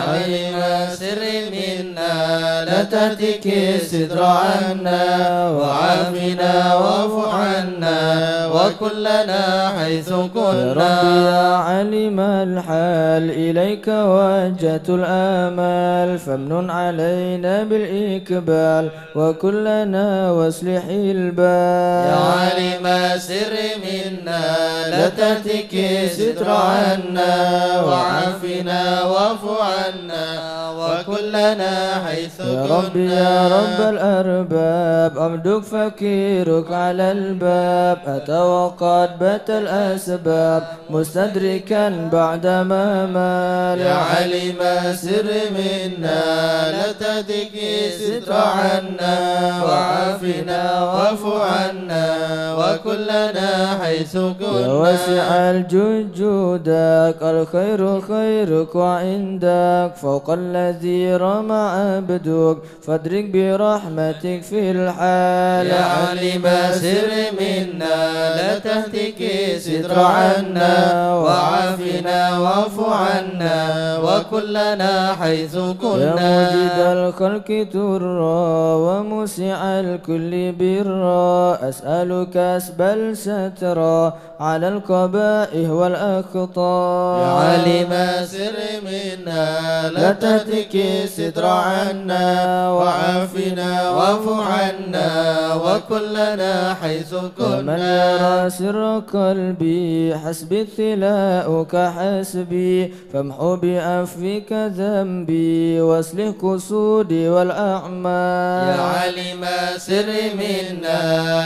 علم سر منا لا تهتكي ستر عنا وعافنا واعف عنا وكلنا حيث يا كنا ربي يا علم الحال إليك وجهت الآمال فامنن علينا بالإقبال وكلنا واصلح البال يا علم سر منا لا تهتكي ستر عنا وعافنا واعف عنا وكلنا حيث يا ربي يا رب الأرباب عبدك فكيرك على الباب أتى وقد بات الأسباب مستدركا بعدما مال يا علم سر منا لا تهتك ستر عنا وعافنا واعف عنا وكلنا حيث كنا. يا واسع الجود جودك الخير خيرك وعندك فوق الذي رمى عبدك فادرك برحمتك في الحال. يا علم سر منا لا تهتك ستر عنا وعافنا واعف عنا وكلنا حيث كنا. يا موجد الخلق ترى ومسع الكل برا أسألك أسبل سترا على القبائح والأخطاء. يا عالم سر منا لا تهتك ستر عنا وعافنا واعف عنا وكلنا حيث كنا. من يرى سر قلبي حسبي ابتلاؤك حسبي فامحو بعفوك ذنبي واصلح قصودي والأعمال. يا عالم سر منا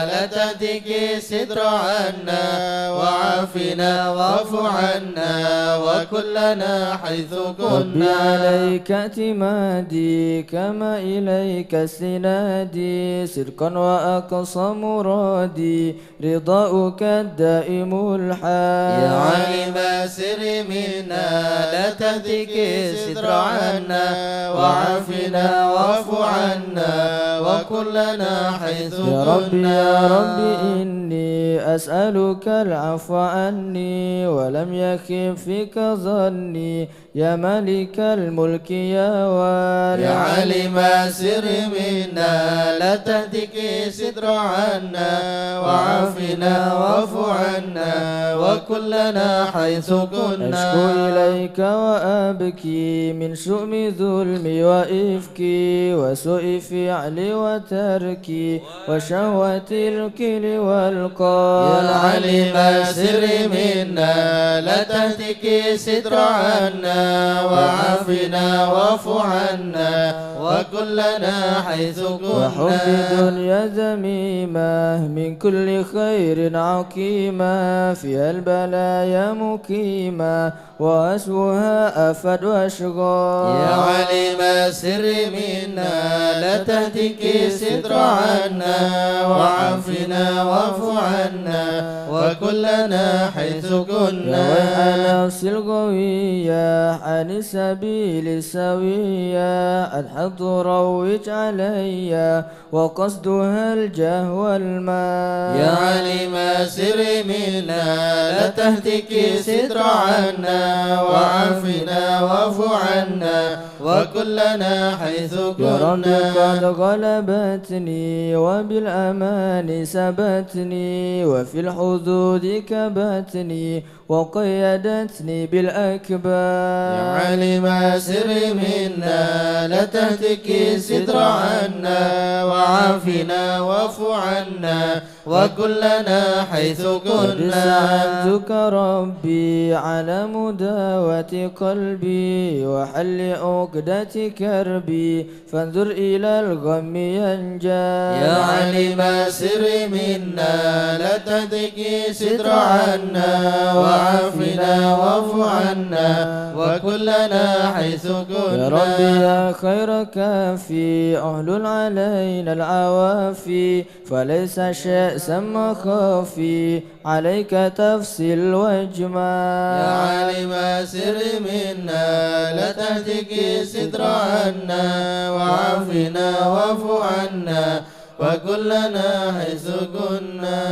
لا تهتك ستر عنا وعافنا واعف عنا وكلنا حيث ربي كنا. عليك اعتمادي كما إليك استنادي صدقا وأقصى مرادي رضاؤك الدائم الحال. يا عالم سر منا لا تهتك ستر عنا وعافنا واعف عنا وكلنا حيث يا ربي يا كنا. ربي إني أسألك العفو عني ولم يخف فيك ظني يا مالك الملك يا والي. يا عالم سر منا لا تهتك ستر عنا وعافنا واعف عنا وكلنا حيث كنا. أشكو إليك وأبكي من شؤم ظلمي وإفكي وسوء فعلي وتركي وشهوة الكل والقال. يا عالم سر منا لا تهتك ستر عنا وعافنا واعف عنا وكلنا حيث وحب كنا. دنيا ذميمة من كل خير عقيمة فيها البلايا مقيمة وأسوها أفد وأشغال. يا عالم سر منا لا تهتك ستر عنا وعافنا واعف عنا وكلنا حيث يا كنا. ويح نفسي القوية عن السبيل السوية أدحض روج علي وقصدها الجاه والمال. يا عالم سر منا لا تهتك ستر عنا وعافنا واعف عنا وكلنا حيث يا رب قد كنا. غلبتني وبالأمان سبتني وفي الحدود كبتني وقيدتني بالأكبار. يا عالم سر منا لا تهتك ستر عنا وعافنا واعف عنا وكلنا حيث قد كنا. استعنتك ربي على مداوة قلبي وحل عقدة كربي فانظر إلى الغم ينجى. يا عالم سر منا لا تهتك ستر عنا وعافنا واعف عنا وكلنا حيث يا ربي كنا. يا خير كافي أهل علينا العوافي فليس شأسا مخافي عليك تفصيل واجمال. يا عالم سر منا لا تهتك ستر عنا وعافنا واعف عنا وكلنا حيث كنا.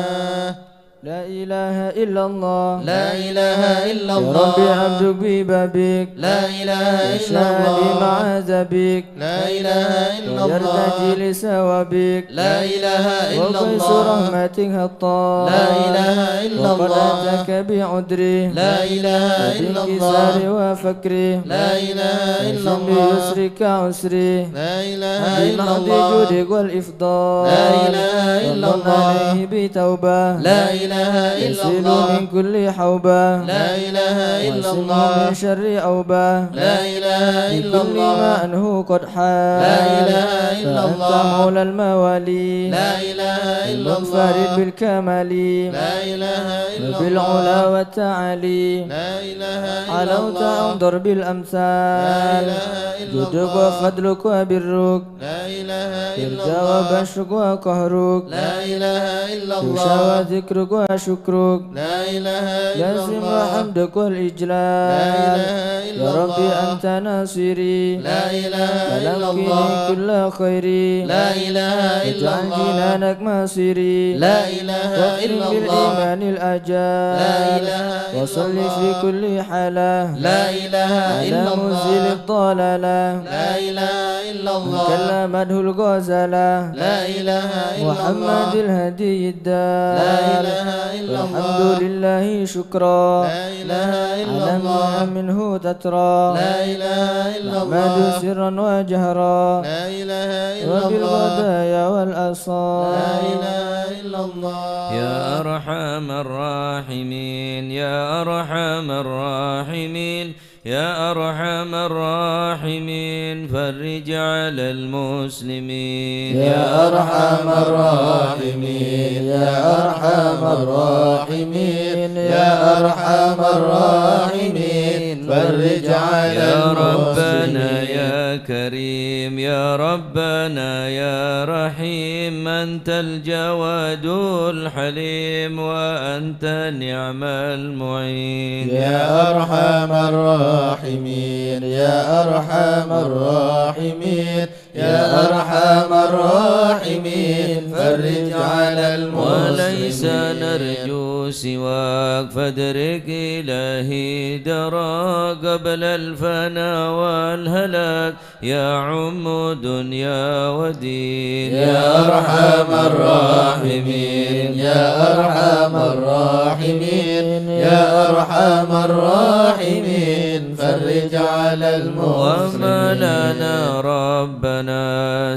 لا إله إلا الله لا إله إلا يا الله. ربي عبدك ببابك لا إله إلا يشاء مع الله. ذبك لا إله إلا ويرتجي الله. لثوابك لا إله إلا وقيس الله. رحمتك الطال. لا إله إلا وقد الله. أتاك بعذره لا إله إلا وبانكسار الله. وفكره لا إله إلا وحسن الله. بيسرك عسره لا إله إلا بمحض الله. جودك والإفضال لا إله إلا والله الله. عليه بتوبة لا إله إله إلا يسيل الله من كل حوبة لا إله إلا ويصم الله من شر أوبة لا إله إلا بكل الله ما أنه قد حال لا إله إلا فأنت الله مولى الموالي لا إله إلا المنفرد الله بالكمال لا إله إلا وبالعلا الله والتعالي لا إله إلا علوت الله عن ضرب لا الأمثال إله إلا جودك الله وفضلك وبرك لا إله إلا ترجى الله وبشرك وقهرك لا إله إلا تشى الله وذكرك وشكرك لا إله إلا لازم الله حمدك لا والإجلال إله إلا يا ربي الله أنت ناصري لا إله إلا فلمكني الله كل خيري لا إله إلا واجعل الله جنانك مصيري لا إله واختم إلا الله بالإيمان لا الأجال إله إلا وصل الله في كل حالة لا إله على إلا منزل الله الضلالة لا إله إلا الله كلمته الغزالة لا إله إلا محمد الله الهدي لا الدال إله إلا والحمد الله لله شكرا لا إله إلا على الله منه تترى لا إله إلا أحمد الله سرا وجهرا لا إله إلا الله وبالغدايا لا والأصال إله إلا الله يا أرحم الراحمين يا أرحم الراحمين يا أرحم الراحمين فرج على المسلمين يا أرحم الراحمين يا أرحم الراحمين يا أرحم الراحمين فرج على يا ربنا المسلمين يا كريم يا ربنا يا رحيم أنت الجواد الحليم وأنت نعم المعين يا أرحم الراحمين يا أرحم الراحمين يا أرحم الراحمين فرج على المسلمين وليس نرجو سواك فادرك إلهي درا قبل الفنا والهلاك يا عم دنيا ودين يا أرحم الراحمين يا أرحم الراحمين يا أرحم الراحمين فرج على المسلمين وما لنا ربنا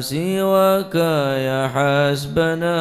سواك يا حسبنا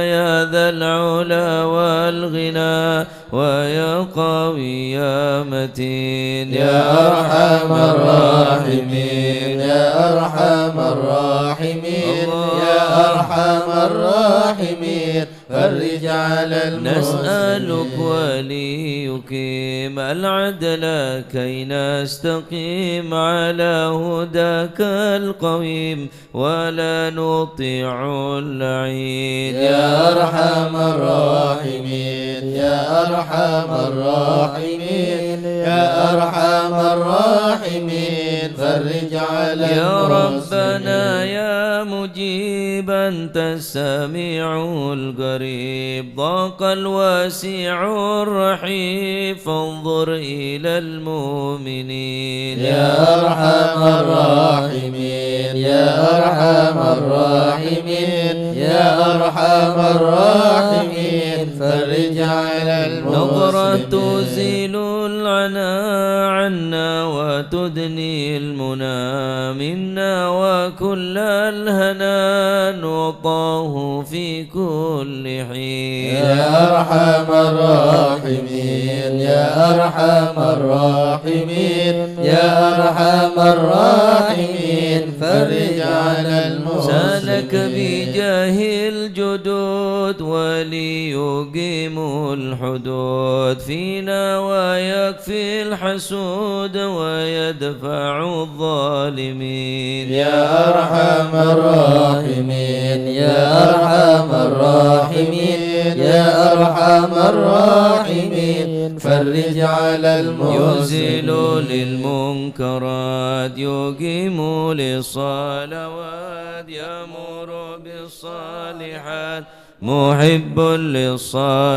يا ذا العلا والغنى ويا قوي يا متين يا أرحم الراحمين يا أرحم الراحمين يا أرحم الراحمين فرج على المسلمين نسألك وليقيم العدل كي نستقيم على هداك القويم ولا نطيع اللعين يا أرحم الراحمين يا أرحم الراحمين يا أرحم الراحمين فرج على يا المسلمين ربنا يا مجيب أنت السميع القريب ضاق الواسع الرحيم فانظر إلى المؤمنين يا أرحم الراحمين يا أرحم الراحمين يا أرحم الراحمين فرج على نظرة المسلمين تزيل العنا عنا وتدني المنى منا وكل الهنا نعطاه في كل حين يا أرحم الراحمين يا أرحم الراحمين يا أرحم الراحمين فرج على المسلمين سالك بجاه الجدود وليقيم الحدود فينا ويكفي الحسود ويدفع الظالمين يا أرحم الراحمين يا أرحم الراحمين يا أرحم الراحمين فرج على يزيل المسلمين للمنكرات يقيم للصلوات يأمر بالصالحات محب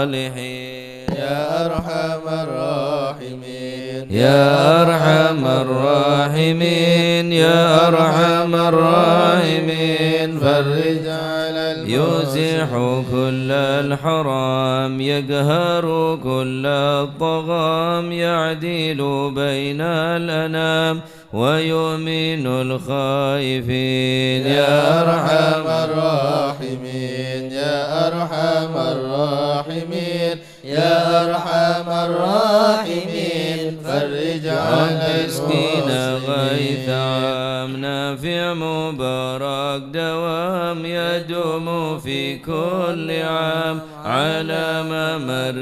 للصالحين يا أرحم الراحمين يا أرحم الراحمين يا أرحم الراحمين فرج على يزيح كل الحرام يقهر كل الطغام يعدل بين الأنام ويؤمن الخائفين يا أرحم الراحمين يا أرحم الراحمين يا أرحم الراحمين فرج على اسقينا غيث المسلمين عام نافع مبارك دوام يدوم في كل عام على ممر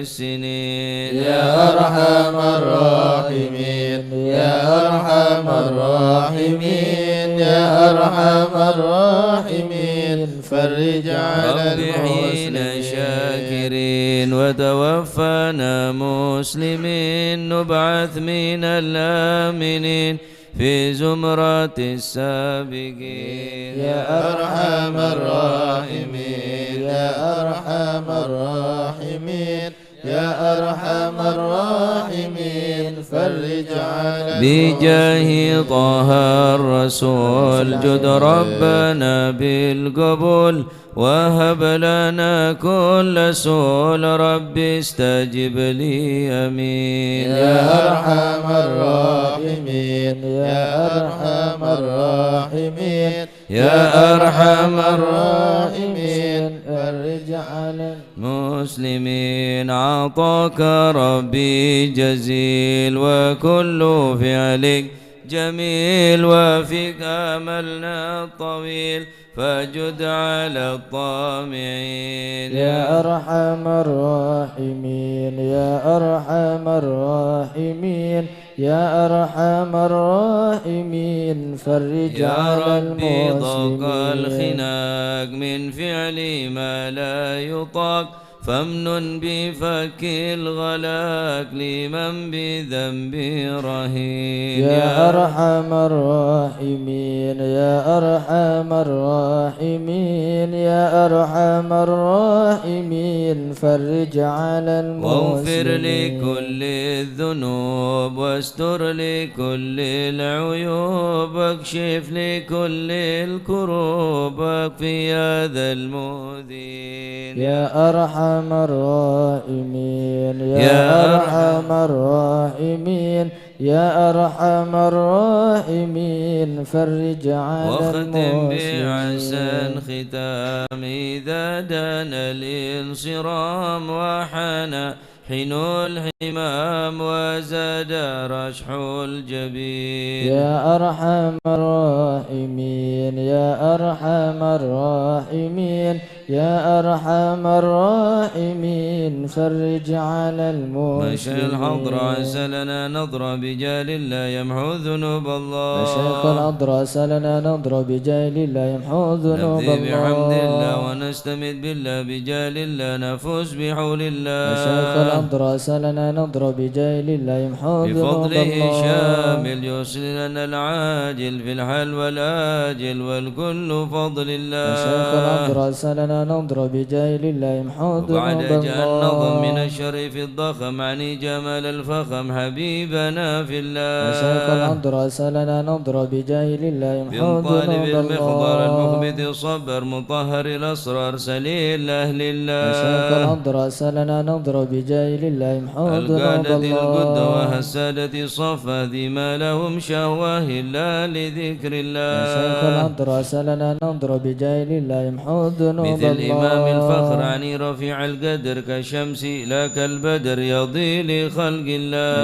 السنين يا أرحم الراحمين يا أرحم الراحمين يا أرحم الراحمين فرج على رب حين المسلمين شاكرين وتوفنا مسلمين نبعث من الآمنين في زمرة السابقين يا أرحم الراحمين يا أرحم الراحمين يا أرحم الراحمين فرج على بجاه طه الرسول جد ربنا بالقبول وهب لنا كل سؤل رب استجب لي أمين يا أرحم الراحمين يا أرحم الراحمين يا أرحم الراحمين فرج على مسلمين عطاك ربي جزيل وكل فعلك جميل وفيك أملنا الطويل فجد على الطامعين يا أرحم الراحمين يا أرحم الراحمين يا أرحم الراحمين فرج يا على ربي ضاق المسلمين الخناق من فعل ما لا يطاق فامنن بفك الغلاك لمن بذنب رهين يا أرحم الراحمين يا أرحم الراحمين يا أرحم الراحمين فرج على واغفر المسلمين لكل الذنوب واستر لكل العيوب واكشف لكل الكروب واكفي هذا المؤذين يا أرحم الراحمين يا أرحم الراحمين يا أرحم الراحمين فرج على واختم المسلمين بأحسن ختام إذا دان الانصرام وحان حين الحمام وزاد رشح الجبين يا أرحم الراحمين يا أرحم الراحمين يا أرحم الراحمين فرج على المسلمين مشى الحضر عسى لنا نظر بجال لا يمحو ذنوب الله مشايخ الأضر سلنا نضر بجيل لا يمحو ذنوب نبذي بحمد الله الله ونستمد بالله بجال الله نفوز بحول الله مشايخ الأضر سلنا نضر بجيل لا يمحو ذنوب بفضله الله شامل يوصل لنا العاجل في الحل والآجل والكل فضل الله مشايخ الأضر سلنا نضر بجيل لا يمحو وبعد ذنوب جاء النظم من الله الشريف الضخم عني جمال الفخم حبيبنا في الله مشايخ الأضر سلنا نضر بجيل لا يمحو بن طالب ذنوب المخضر الله المخبت الصبر مطهر الأسرار سليل أهل مشايخ الله الأضر سلنا نضر بجيل لا يمحو ذنوب القادة القد الله والسادة الصفا ذي ما لهم شهوة إلا لذكر مشايخ الله الأضر سلنا نضر بجيل لا يمحو ذنوب مثل الإمام الفخر الله عني رفيع القدر كالشمس لا كالبدر يضي لخلق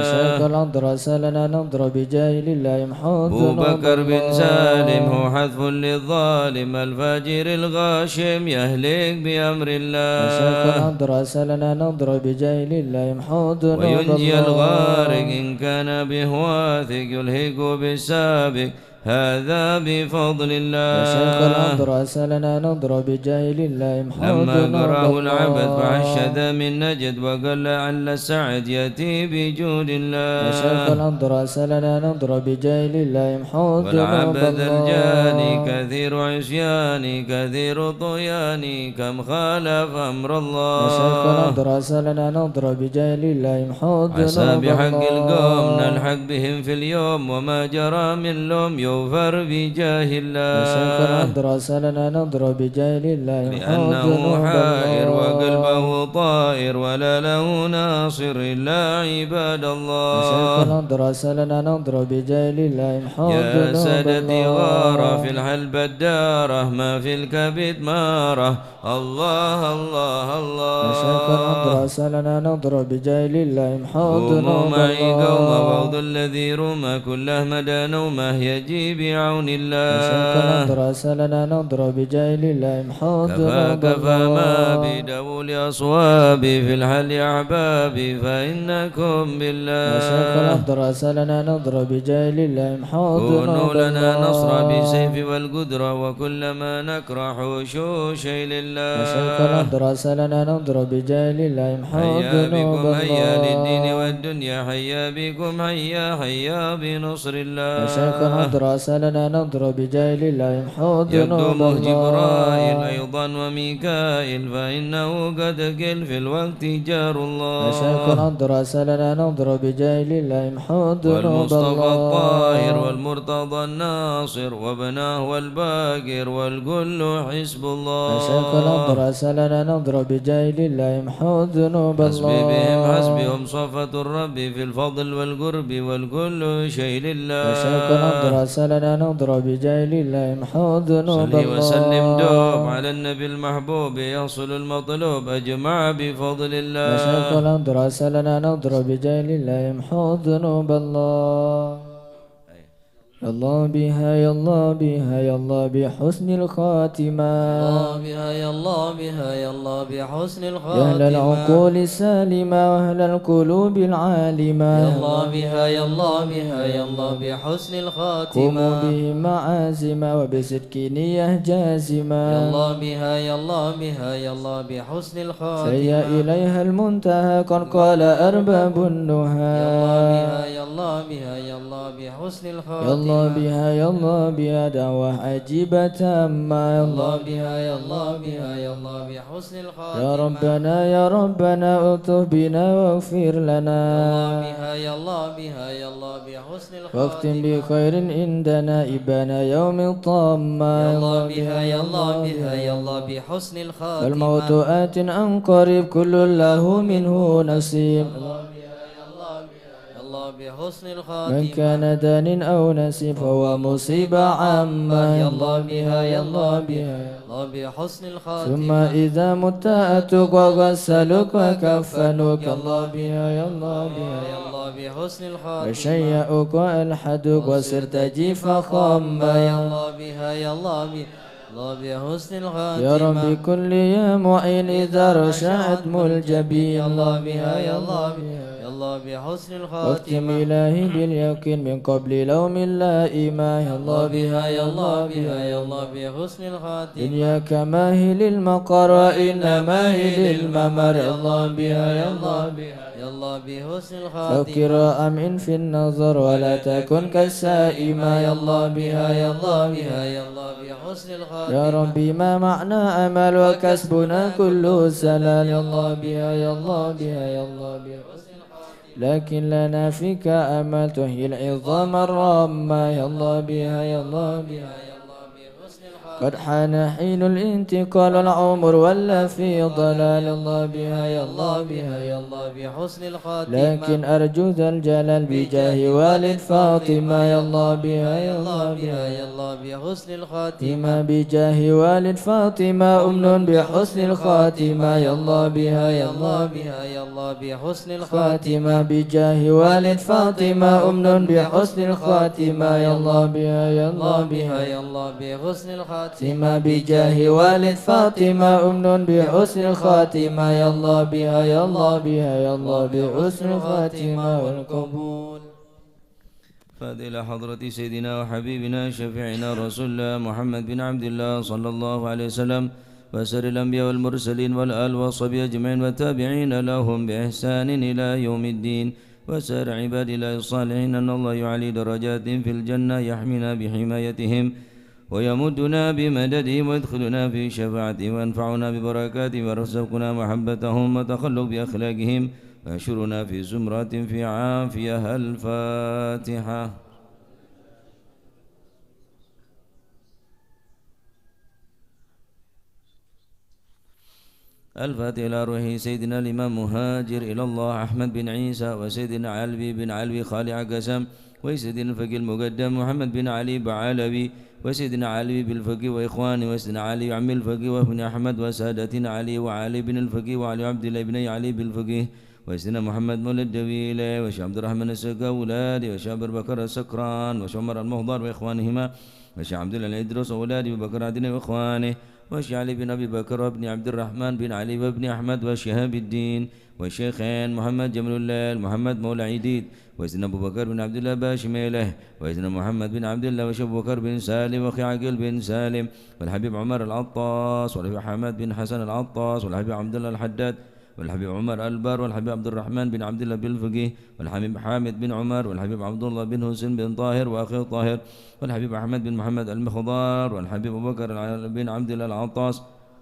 مشايخ الله الأضر سلنا نضر بجيل لا يمحو أبو ذنوب بكر بن الله سالم هو حذف للظالم الفاجر الغاشم يهلك بأمر مشايخ الله الأضر سلنا نضر بجيل لا يمحو ذنوب وينجي الله الغارق إن كان به واثق يلهق بالسابق هذا بفضل مشايخ الله الأضر سلنا نضر بجيل لا يمحو لما ذنوب قرأه العبد الله فعشد من نجد وقال لعل السعد يأتي بجود مشايخ الله الأضر سلنا نضر بجيل لا يمحو ذنوب والعبد الجاني الله كثير عصياني كثير طغياني كم خالف أمر مشايخ الله الأضر سلنا نضر بجيل لا يمحو عسى ذنوب بحق القوم الله نلحق بهم في اليوم وما جرى من لوم يغفر بجاه وشيخنا الله أدرس لنا نضر بجاه الله لأنه حائر وقلبه طائر ولا له ناصر إلا عباد وشيخنا الله أدرس لنا نضر بجاه الله يا سادتي غار في الحلب الدارة ما في الكبد مارة الله الله وشيخنا الله أدرس لنا نضر بجاه الله قوموا معي قوم فوض الذي رمى كله مدى نومه يجي بعون وشيخنا الله أدرس لنا نضر بجاه الله كفى كفى ما بدو لأصوابي في الحل أحبابي فإنكم بالله وشيخنا أدرس لنا نضر بجاه الله كونوا لنا نصر بالسيف والقدرة وكلما نكره شوشي لله وشيخنا أدرس لنا نضر بجاه الله هيا بكم هيا للدين والدنيا هيا بكم هيا هيا بنصر الله وشيخنا أدرس لنا نضر بجاه الله يقدمه جبرائيل أيضا وميكائيل فإنه قد قل في الوقت جار الله وشيخنا أدرس لنا نضر بجاه الله والمصطفى الطاهر والمرتضى الناصر وابناه الباقر والكل حسب الله وشيخنا أدرس لنا نضر بجاه الله محوذ ذنوب حسبي بهم الله حسبهم صفة الرب في الفضل والقرب والكل شيء لله وشيخنا أدرس لنا نضر بجاه الله محوذ ذنوب صلي الله وسلم دوم على النبي المحبوب يحصل المطلوب أجمع بفضل الله وشيخنا أدرس لنا نضر بجاه الله محوذ ذنوب الله يا الله بها يا الله بها يا الله بحسن الخاتمة الله بها يا الله بها يا الله بحسن يا أهل الخاتمة العقول السالمة وأهل القلوب العالمة يا الله بها يا الله بها يا الله بحسن قوموا الخاتمة بهم معازمة وبصدق نية جازمة يا الله بها يا الله بها يا الله بحسن سيا الخاتمة إليها المنتهى قد قال أرباب النهى يا الله بها يا الله بحسن يا الخاتمة الله بها يا الله بها دعوة عجيبة تامة يا يا الله الله بها يا الله بها يا الله بحسن الخاتمة يا ربنا يا ربنا ألطف بنا واغفر لنا بها يا الله بها يا الله بحسن واختم الخاتمة بخير عندنا إبانا يوم الطامة يا الله بها يا الله بها يا الله بحسن الخاتمة الموت آت أن قريب كل له منه نصيب الله بحسن الخاتمة من كان دان أو نسيب فهو مصيبة عامة يا الله بها يا الله بها الله بحسن الخاتمة ثم إذا مت أتوك وغسلك وكفنك يا الله بها يا الله بها يا الله بحسن الخاتمة وشيئك وألحدك وصرت جيفا خاما يا الله بها يا الله بها الله بحسن الخاتمة يا ربي كل يا معين إذا رشعت ملجبي يا الله بها يا الله بها يا الله بحسن واختم الخاتمة إلهي باليقين من قبل لوم اللائمة يا الله بها يا الله بها يا الله بحسن الخاتمة إياك ماهل المقر وإنما هي للممر يا الله بها يا الله بها يا الله بحسن الخاتمة فكر أمن في النظر ولا تكن كالسائمة يا الله بها يا الله بها يا الله بحسن الخاتمة يا ربي ما معنى أمل وكسبنا كله سلال يا الله بها يا الله بها يا الله بها لكن لنا فيك أمل تحيي العظام الرامة يا الله بها يا الله بها قد حان حين الانتقال العمر ولا في ضلال الله بها يا الله بها يا الله بحسن الخاتمة لكن أرجو ذا الجلال بجاه والد فاطمة يا الله بها يا الله بها يا الله بحسن الخاتمة فاطمة بجاه والد فاطمة أمن بحسن الخاتمة يا الله بها يا الله بها يا الله بحسن الخاتمة خاتمة بجاه والد فاطمة أمن بحسن الخاتمة يا الله بها يا الله بها بها يا الله بحسن الخاتمة فاطمة بجاه والد فاطمة أمن بحسن الخاتمة يا الله بها يا الله بها يا الله بحسن الخاتمة والقبول فهذا إلى حضرة سيدنا وحبيبنا شفيعنا رسول الله محمد بن عبد الله صلى الله عليه وسلم وسر الأنبياء والمرسلين والآل والصحبه أجمعين والتابعين لهم بإحسان إلى يوم الدين وسائر عباد الله الصالحين أن الله يعلي درجات في الجنة يحمينا بحمايتهم ويمدنا بمددهم ويدخلنا في شفاعته وينفعنا ببركاته ويرزقنا محبتهم وتخلق بأخلاقهم ويحشرنا في زمرات في عافية. الفاتحة. الفاتحة إلى روح سيدنا الإمام مهاجر إلى الله أحمد بن عيسى وسيدنا علوي بن علوي خالع قسم وسيدنا الفقيه المقدم محمد بن علي بعلوي وسيدنا علي بالفقيه وإخواني وسيدنا علي عم الفقيه وابن أحمد وسادتنا علي وعلي بن الفقيه وعلي عبد الله بن علي بالفقيه وسيدنا محمد مولد الدويلة وشيخ عبد الرحمن السقا أولادي وشيخ أبو بكر السكران وشيخ عمر المهضر وإخوانهما وشيخ عبد الله الإدرس وأولادي وبكر عدن وإخوانه وشيخ علي بن أبي بكر وابن عبد الرحمن بن علي وابن أحمد وشهاب الدين والشيخين محمد جمل الله محمد مولى عيديد وسيدنا أبو بكر بن عبد الله باشميله وسيدنا محمد بن عبد الله وشيخ أبو بكر بن سالم وأخي عقيل بن سالم والحبيب عمر العطاس والحبيب حماد بن حسن العطاس والحبيب عبد الله الحداد والحبيب عمر البر والحبيب عبد الرحمن بن عبد الله بالفقيه والحبيب حامد بن عمر والحبيب عبد الله بن حسين بن طاهر وأخيه طاهر والحبيب أحمد بن محمد المخضار والحبيب أبو بكر بن عبد الله العطاس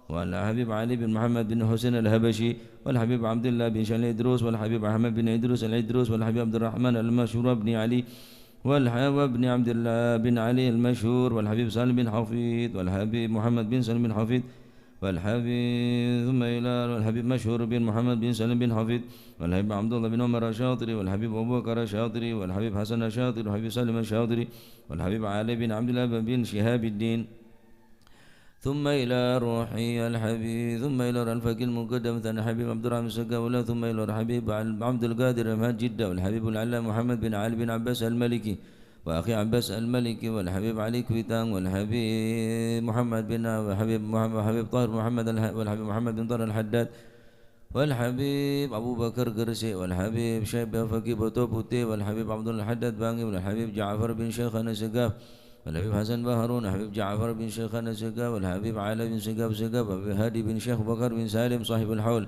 والحبيب علي بن محمد بن حسين الهبشي والحبيب عبد الله بن شال إدروس والحبيب أحمد بن إدروس الإدروس والحبيب عبد الرحمن المشهور بن علي وابن عبد الله بن علي المشهور والحبيب سالم بن حفيظ والحبيب محمد بن سالم بن حفيظ والحبيب ثم إلى والحبيب مشهور بن محمد بن سالم بن حفيظ والحبيب عبد الله بن عمر الشاطري والحبيب أبو بكر الشاطري والحبيب حسن الشاطري والحبيب سالم الشاطري والحبيب علي بن عبد الله بن شهاب الدين ثم إلى روحي الحبيب ثم إلى الفقيه المقدم ثاني حبيب عبد الرحمن السقاولة ثم إلى الحبيب عبد القادر محمد جدة والحبيب العلام محمد بن علي بن عباس الملكي وأخي عباس الملكي والحبيب علي كويتان والحبيب محمد بن وحبيب طاهر محمد والحبيب محمد بن طاهر الحداد والحبيب أبو بكر قرسي والحبيب شيب فقيه بوتوبوتي والحبيب عبد الله الحداد باني والحبيب جعفر بن شيخنا سقاف والحبيب حسن بهرون والحبيب جعفر بن شيخنا سقاف والحبيب علي بن سقاف والحبيب هادي بن شيخ بكر بن سالم صاحب الحول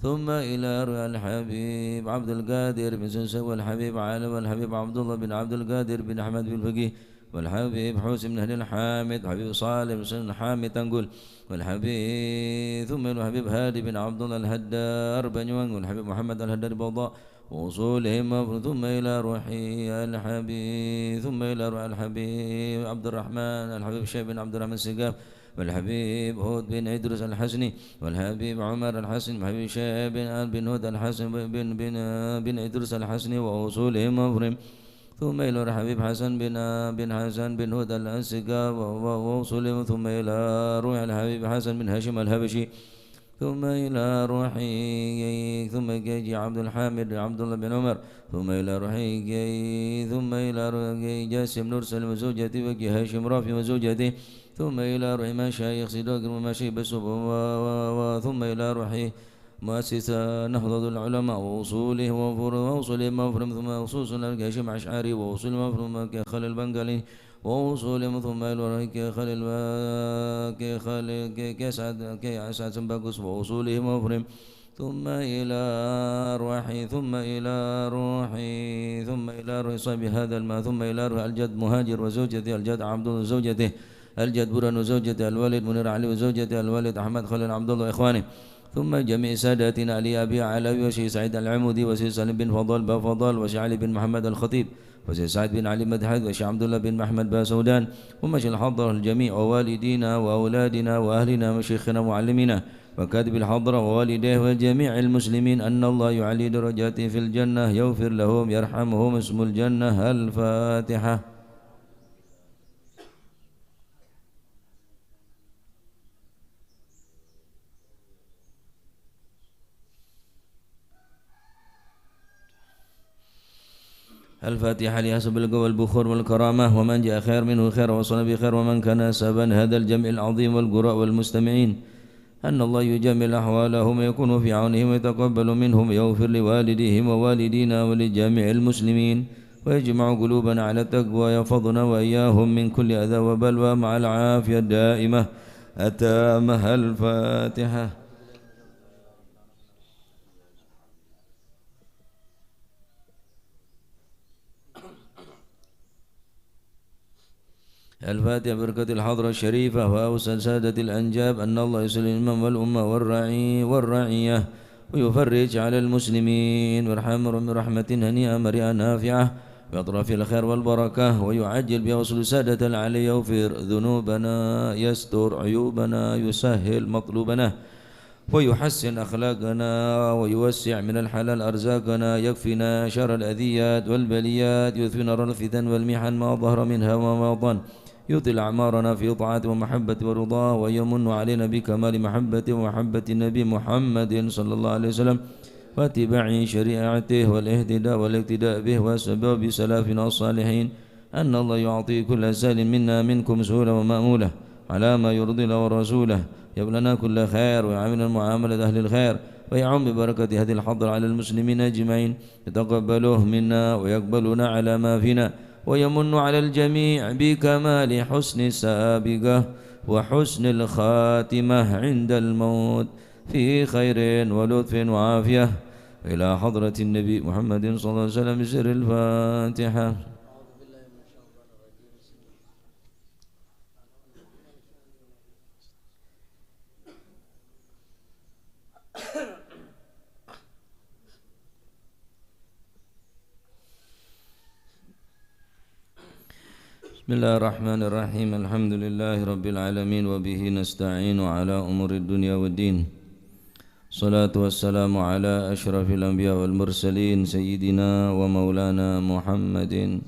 ثم إلى الحبيب عبد القادر بن سنسة والحبيب علي والحبيب عبد الله بن عبد القادر بن أحمد بن الفقيه والحبيب حسن بن هدي الحامد والحبيب صالح بن حامد تنقل والحبيب ثم إلى الحبيب هادي بن عبد الله الهدار بن يوان والحبيب محمد الهدار بوضاء وصولهم ثم إلى روحي الحبيب ثم إلى روح الحبيب عبد الرحمن الحبيب شيخ بن عبد الرحمن السقاف والحبيب هود بن إدريس الحسني والحبيب عمر الحسن والحبيب شيخ بن هود الحسن بن إدريس الحسني ووصولهم مفرم ثم إلى الحبيب حسن بن حسن بن هود السقاف ووصولهم ثم إلى روح الحبيب حسن بن هاشم الهبشي ثم إلى روحي ثم جي عبد الحامد عبد الله بن عمر ثم إلى روحي ثم إلى روحي جاسم نور سلم وزوجته وجي هاشم رافي وزوجته ثم إلى روحي مشايخ صداق ومشايخ بسوب ثم إلى روحي مؤسسة نهضة العلماء ووصوله ووصوله مفرم ثم وصوص الهاشم عشعري ووصول مفرم كخل البنغالي ووصولهم ثم إلى كخليل كأسعد سنباقوس ووصولهم مفرم ثم إلى روحي ثم إلى روحي ثم إلى روح صاحب هذا الماء ثم إلى روح الجد مهاجر وزوجته الجد عبد الله وزوجته الجد بران وزوجته الوالد منير علي وزوجته الوالد أحمد خليل عبد الله وإخوانه ثم جميع ساداتنا علي أبي علوي وشيخ سعيد العمودي وشيخ سالم بن فضل وشيخ علي بن محمد الخطيب وشيخ سعد بن علي مدحد وشيخ عبد الله بن محمد باسودان ومشي الحضرة الجميع ووالدينا وأولادنا وأهلنا وشيخنا ومعلمينا وكاتب الحضرة ووالديه وجميع المسلمين أن الله يعلي درجاته في الجنة يغفر لهم يرحمهم اسم الجنة الفاتحة. الفاتحة لحسب القوى والبخور والكرامة ومن جاء خير منه خير وصل بخير ومن كان سبا هذا الجمع العظيم والقراء والمستمعين أن الله يجمل أحوالهم ويكون في عونهم ويتقبل منهم ويغفر لوالديهم ووالدينا ولجميع المسلمين ويجمع قلوبنا على التقوى ويحفظنا وإياهم من كل أذى وبلوى مع العافية الدائمة التامة. الفاتحة. الفاتحة بركة الحضرة الشريفة وأوسل سادة الأنجاب أن الله يسلم الإمام والأمة والرعية ويفرج على المسلمين ويرحمهم برحمة هنيئة مريئة نافعة بأطراف الخير والبركة ويعجل بوصل سادة العلي يغفر ذنوبنا يستر عيوبنا يسهل مطلوبنا ويحسن أخلاقنا ويوسع من الحلال أرزاقنا يكفينا شر الأذيات والبليات يثفي نار الفتن والمحن ما ظهر منها وما بطن يطل أعمارنا في طاعة ومحبة ورضاه ويمن علينا بكمال محبة ومحبة النبي محمد صلى الله عليه وسلم واتباع شريعته والاهتداء والاقتداء به وسبب سلافنا الصالحين أن الله يعطي كل سال منا منكم سهولة ومأمولة على ما يرضي الله ورسوله يب لنا كل خير ويعاملنا معاملة أهل الخير ويعم ببركة هذه الحضر على المسلمين أجمعين يتقبله منا ويقبلنا على ما فينا ويمن على الجميع بكمال حسن السابقة وحسن الخاتمة عند الموت في خير ولطف وعافية إلى حضرة النبي محمد صلى الله عليه وسلم بسر الفاتحة. بسم الله الرحمن الرحيم الحمد لله رب العالمين وبه نستعين على أمور الدنيا والدين الصلاة والسلام على أشرف الأنبياء والمرسلين سيدنا ومولانا محمد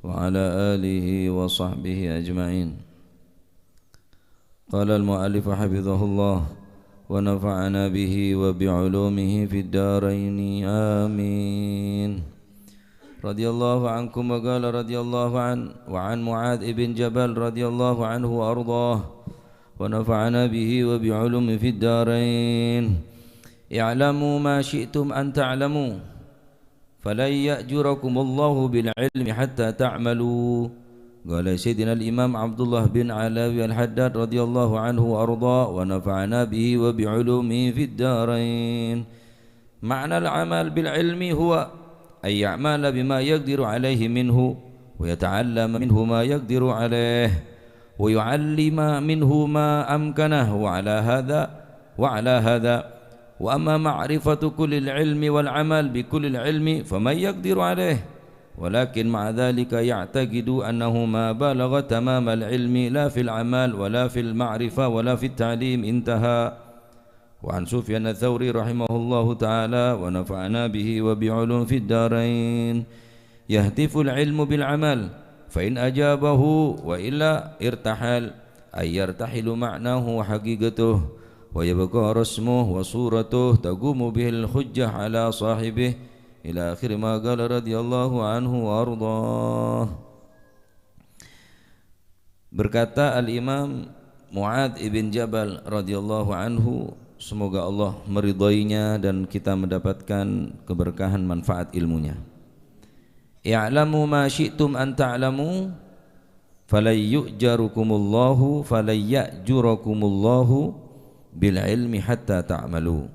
وعلى آله وصحبه أجمعين. قال المؤلف حفظه الله ونفعنا به وبعلومه في الدارين آمين. رضي الله عنكم وقال رضي الله وعن معاذ بن جبل رضي الله عنه وأرضاه ونفعنا به وبعلومه في الدارين. اعلموا ما شئتم أن تعلموا فلن يأجركم الله بالعلم حتى تعملوا. قال سيدنا الإمام عبد الله بن علاوي الحداد رضي الله عنه وأرضاه ونفعنا به وبعلومه في الدارين. معنى العمل بالعلم هو أن يعمل بما يقدر عليه منه ويتعلم منه ما يقدر عليه ويعلم منه ما أمكنه وعلى هذا وأما معرفة كل العلم والعمل بكل العلم فمن يقدر عليه ولكن مع ذلك يعتقد أنه ما بلغ تمام العلم لا في العمل ولا في المعرفة ولا في التعليم. انتهى. وعن سفيان الثوري رحمه الله تعالى ونفعنا به وبعلوم في الدارين. يهتف العلم بالعمل فإن أجابه وإلا ارتحل أي يرتحل معناه وحقيقته ويبقى رسمه وصورته تقوم به الحجة على صاحبه إلى آخر ما قال رضي الله عنه وأرضاه. Berkata Al-Imam Mu'adz ibn Jabal radhiyallahu anhu, semoga Allah meridainya dan kita mendapatkan keberkahan manfaat ilmunya. I'lamu ma syi'tum an ta'lamu falay yu'jarukumullahu falay ya'jurakumullahu bil ilmi hatta ta'malu.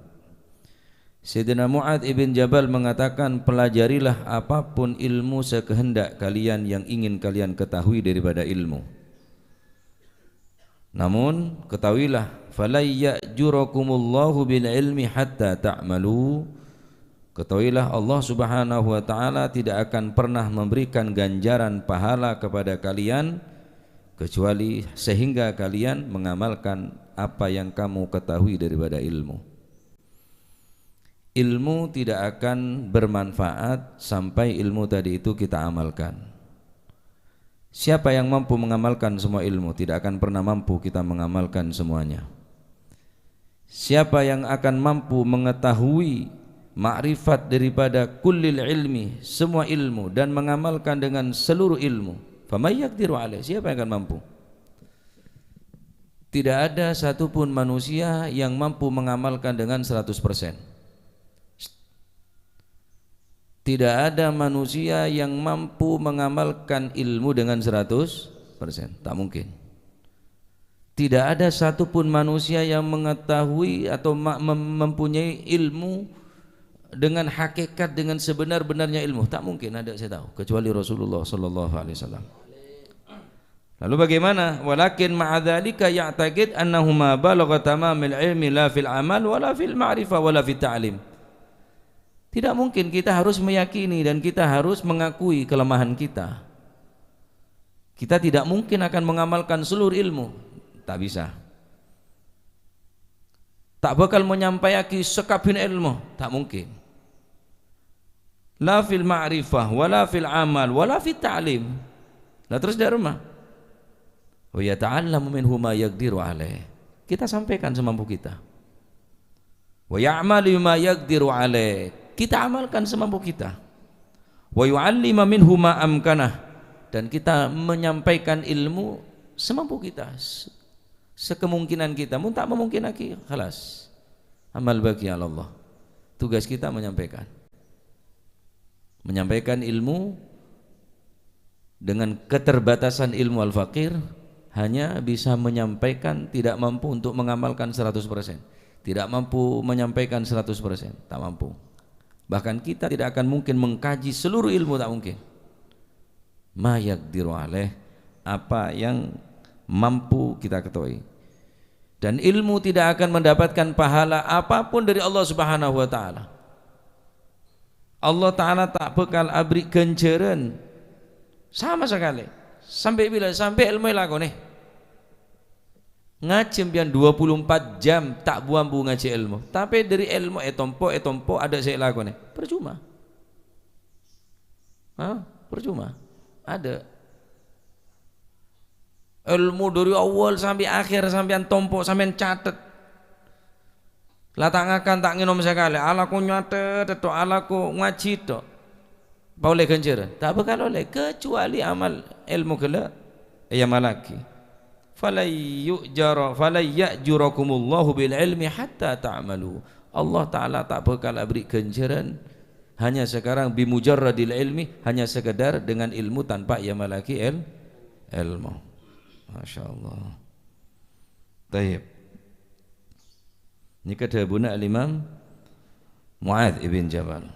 Sayyidina Mu'adz ibn Jabal mengatakan, pelajarilah apapun ilmu sekehendak kalian yang ingin kalian ketahui daripada ilmu. Namun ketahuilah falay ya'jurakumullahu bil ilmi hatta ta'malu. Ketahuilah Allah Subhanahu wa taala tidak akan pernah memberikan ganjaran pahala kepada kalian kecuali sehingga kalian mengamalkan apa yang kamu ketahui daripada ilmu. Ilmu tidak akan bermanfaat sampai ilmu tadi itu kita amalkan. Siapa yang mampu mengamalkan semua ilmu tidak akan pernah mampu kita mengamalkan semuanya. Siapa yang akan mampu mengetahui makrifat daripada kullil ilmi, semua ilmu, dan mengamalkan dengan seluruh ilmu, famay yaqdiru alaih, siapa yang akan mampu? Tidak ada satupun manusia yang mampu mengamalkan dengan 100%. Tidak ada manusia yang mampu mengamalkan ilmu dengan 100%, tak mungkin. Tidak ada satupun manusia yang mengetahui atau mempunyai ilmu dengan hakikat, dengan sebenar-benarnya ilmu, tak mungkin ada, saya tahu, kecuali Rasulullah sallallahu alaihi wasallam. Lalu bagaimana? Walakin ma'adzalika ya'taqid annahu ma balagha tamamil ilmi la fil amal wala fil ma'rifah wala fit ta'lim. Tidak mungkin, kita harus meyakini dan kita harus mengakui kelemahan kita. Kita tidak mungkin akan mengamalkan seluruh ilmu, tak bisa. tak bakal menyampaikan sekabin ilmu, tak mungkin. La fil ma'rifah wala fil amal wala fit ta'lim. Nah terus dari rumah wa yata'allamu minhu ma yaqdiru alaih, kita sampaikan semampu kita. Wa ya'malu ma yaqdiru alaih, kita amalkan semampu kita. Wa yu'allima minhu ma amkanah, dan kita menyampaikan ilmu semampu kita, sekemungkinan kita. Mun tak memungkin lagi, khalas, amal bagi Allah. Tugas kita menyampaikan ilmu. Dengan keterbatasan ilmu al-faqir, hanya bisa menyampaikan, tidak mampu untuk mengamalkan 100%, tidak mampu menyampaikan 100%, tak mampu. Bahkan kita tidak akan mungkin mengkaji seluruh ilmu, tak mungkin. Ma yaqdiru alaih, apa yang mampu kita ketahui. Dan ilmu tidak akan mendapatkan pahala apapun dari Allah Subhanahu wa taala. Allah taala tak bakal abri ganjaran sama sekali. Sampai bila? Sampai ilmu lakone. Ngaji pian 24 jam tak buambu ngaji ilmu. Tapi dari ilmu etompo ada saya lakone. Percuma. Percuma. Ada. Ilmu dari awal sampai akhir, sampean tompo, sampean catet. Lah tak ngakan tak nginom sekali. Alaku nyatet, alaku ngaji tok. Boleh ganjaran? Tak bakal oleh, kecuali amal ilmu kala ya malaki. Falay ya'jurakumullahu bil ilmi hatta ta'malu. Allah taala tak bakal beri ganjaran hanya sekarang bimujarradil ilmi, hanya sekedar dengan ilmu tanpa ya malaki ilmu. Masyaallah. Tayyib. Ini kata Buna al-Imam Mu'adz ibn Jabal.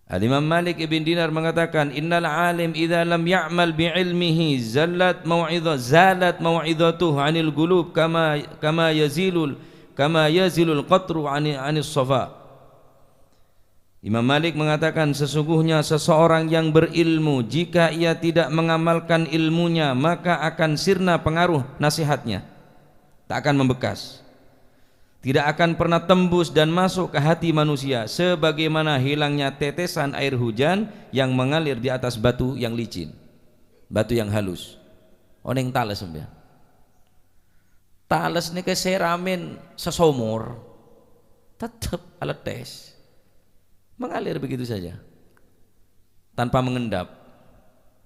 Al-Imam Malik ibn Dinar mengatakan, innal alim idza lam ya'mal bi'ilmihi zalat mau'izatuhu 'anil qulub kama yazilul qatru 'anis safa. Imam Malik mengatakan, sesungguhnya seseorang yang berilmu, jika ia tidak mengamalkan ilmunya, maka akan sirna pengaruh nasihatnya, tak akan membekas, tidak akan pernah tembus dan masuk ke hati manusia, sebagaimana hilangnya tetesan air hujan yang mengalir di atas batu yang licin, batu yang halus. Oneng tales sampean. Tales nih ke seramin sesomor, tetap alat tes, mengalir begitu saja, tanpa mengendap,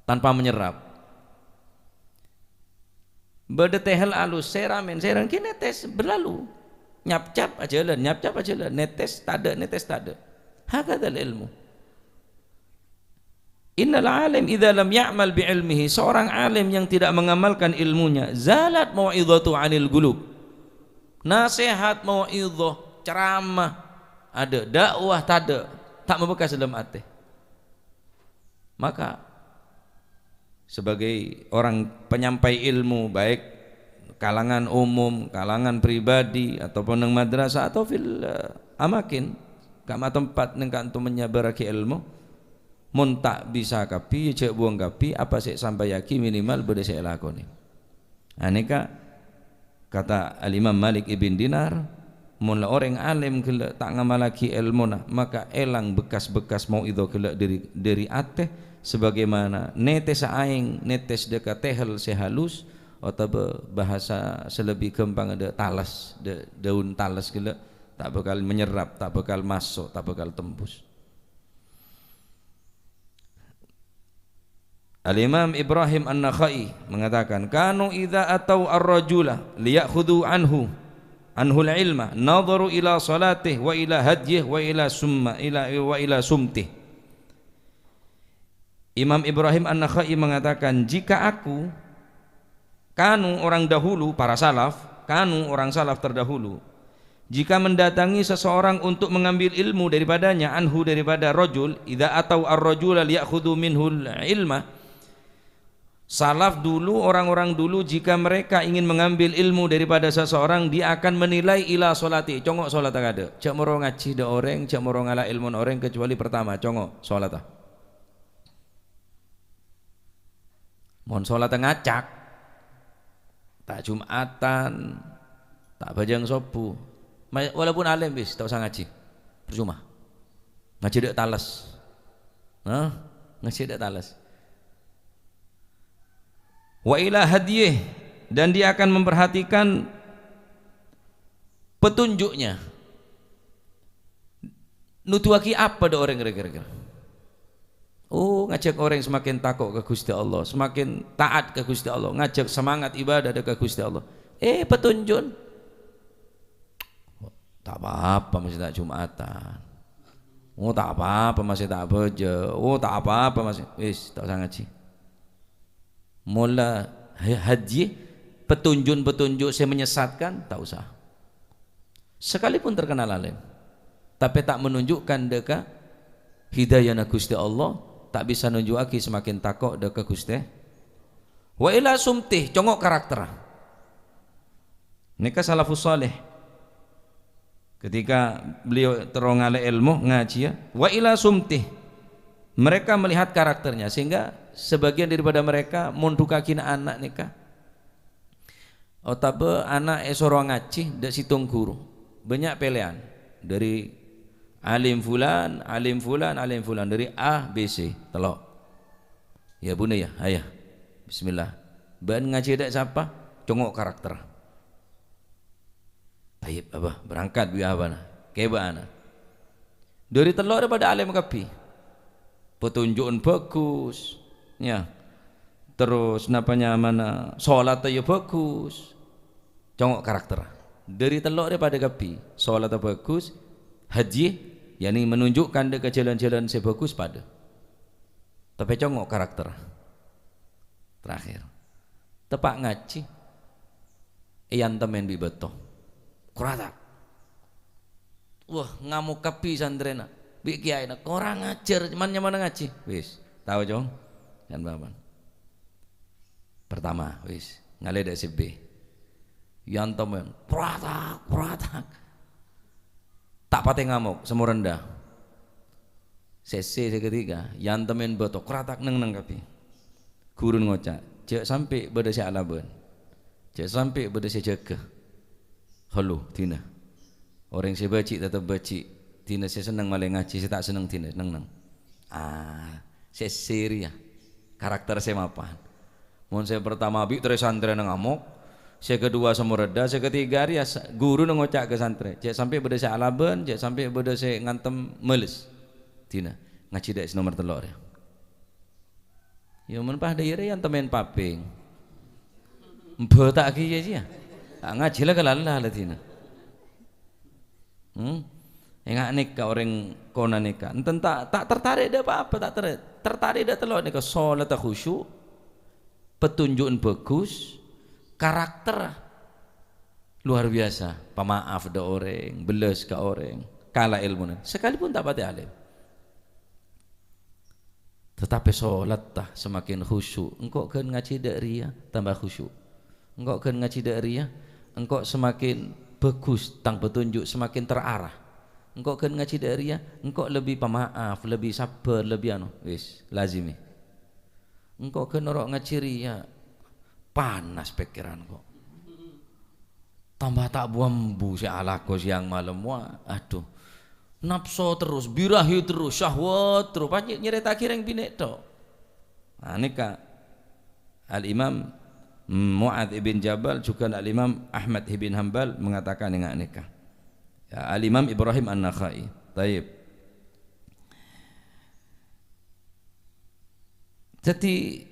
tanpa menyerap. Bedetehel alus seramin kini tes berlalu. Nyap-cap aja lah, netes tada. Hakadal ilmu. Innal alim idza lam ya'mal bi ilmihi, seorang alim yang tidak mengamalkan ilmunya, zalat mau'izatu 'anil qulub. Nasihat, mau'izah, ceramah ada, dakwah tak membekas dalam hati. Maka sebagai orang penyampai ilmu, baik kalangan umum, kalangan pribadi, ataupun nang madrasah atau fil amakin, kama tempat nang kantu menyabaraki ilmu, mun tak bisa kapi cek buang kapi, apa sih sampai yaki minimal berde saya lakoni. Aneka kata al-Imam Malik ibn Dinar, mun orang alim kela tak ngamalaki ilmu, maka elang bekas-bekas mau itu kela dari ateh, sebagaimana netes aing netes dekat tehel sehalus, atau bahasa selebih kembang ada talas, daun talas gila, tak bakal menyerap, tak bakal masuk, tak bakal tembus. Al-Imam Ibrahim An-Nakhai mengatakan, kanu idza atau ar-rajula liyakhudhu anhu al-ilma nadharu ila salatih wa ila hadyih wa ila sumtih. Imam Ibrahim An-Nakhai mengatakan, jika aku kanu orang dahulu, para salaf, kanu orang salaf terdahulu, jika mendatangi seseorang untuk mengambil ilmu daripadanya, anhu daripada rajul, idza atau ar-rajula liyakhudhu minhul ilma, salaf dulu, orang-orang dulu, jika mereka ingin mengambil ilmu daripada seseorang, dia akan menilai ila solati, congok solat ada, cak moro ngaji da orang, cak moro ngala ilmu orang, kecuali pertama congok solat. Mohon solat ngacak tak Jumatan, tak bajang sopu. Walaupun alim bis, tak usah ngaji. Percuma. Ngaji dek talas. Ngaji dek talas. Wa ila hadiyih, dan dia akan memperhatikan petunjuknya. Nutuaki apa ada orang kira-kira? Oh, ngajak orang semakin takut ke Gusti Allah, semakin taat ke Gusti Allah, ngajak semangat ibadah ke Gusti Allah. Petunjuk. Tak apa-apa masih tak Jumatan. Oh, tak apa-apa masih tak bejo. Oh, tak apa-apa masih. Wis, tak usah ngaji. Mula haji, petunjuk saya menyesatkan, tak usah. Sekalipun terkenal alim, tapi tak menunjukkan deka hidayah Gusti Allah, tak bisa nunjuki semakin takut deka Gusti. Wa ila sumtih, congok karakter. Nika salafus salih. Ketika beliau terongale ilmu ngaji ya, wa ila sumtih, mereka melihat karakternya, sehingga sebagian daripada mereka mundukakin anak nikah. Otabe anak esoro ngaji dak situng guru, banyak pilihan dari alim fulan dari A B C telok. Ya bune ya, ayah bismillah, ban ngaji dak siapa, congok karakter. Taib apa berangkat biar apa nah keba anak dari telok daripada alim kapi, petunjukan bagus ya, terus napanya mana sholat ya bagus, congok karakter. Dari telok daripada kapi, sholat bagus, haji yakni menunjukkan dia ke jalan-jalan sebagus pada, tapi congok karakter. Terakhir tepak ngaji iyan temen bibeto kuratak, wah ngamuk kapi sandrena bi kiai nak orang ngajar cuman mana ngaji wis tahu jong dan bapak pertama wis ngale dak CB yang temen kuratak tak pate ngamuk semua rendah sesi ketiga yang temen beto kuratak neng kapi gurun ngocak cek sampai beda si alaban, cek sampai beda si jaga. Halo tina orang saya baci tetap baci tina saya senang malah ngaji, saya tak senang tina neng saya seri ya karakter saya mapan. Mohon saya pertama bi terus santri ngamuk, saya kedua semua reda, saya ketiga ya guru ngocak ke santri, cek sampai beda saya alaban, cek sampai beda saya ngantem meles tina ngaji dak nomor telur ya. Ya mun pah daerah yang temen paping mbetak ki ya ngaji lah kalalah tina. Enggak nikah orang kona nikah. Enten tak tertarik dah apa tak tertarik dah telok nikah solat khusyuk, petunjukan bagus, karakter luar biasa, pemaaf dah orang, beles ke orang, kalah ilmu sekalipun tak pati alim. Tetapi solat tah semakin khusyuk, engkau kan ngaji dak ria tambah khusyuk. Engkau kan ngaji dak ria, engkau semakin bagus tang petunjuk, semakin terarah. Engkau kan ngaji dak ria, engkau lebih pemaaf, lebih sabar, lebih wis lazimi. Engkau kan orang ngaji ria, panas pikiran kok. Tambah tak buambu si alako siang malam wah, aduh. Nafsu terus, birahi terus, syahwat terus, panjang nyerita kireng binek tok. Nah nikah Al-Imam Mu'adz ibn Jabal juga Al-Imam Ahmad ibn Hanbal mengatakan dengan nikah ya, Al-Imam Ibrahim An-Nakhai. Taib. Jadi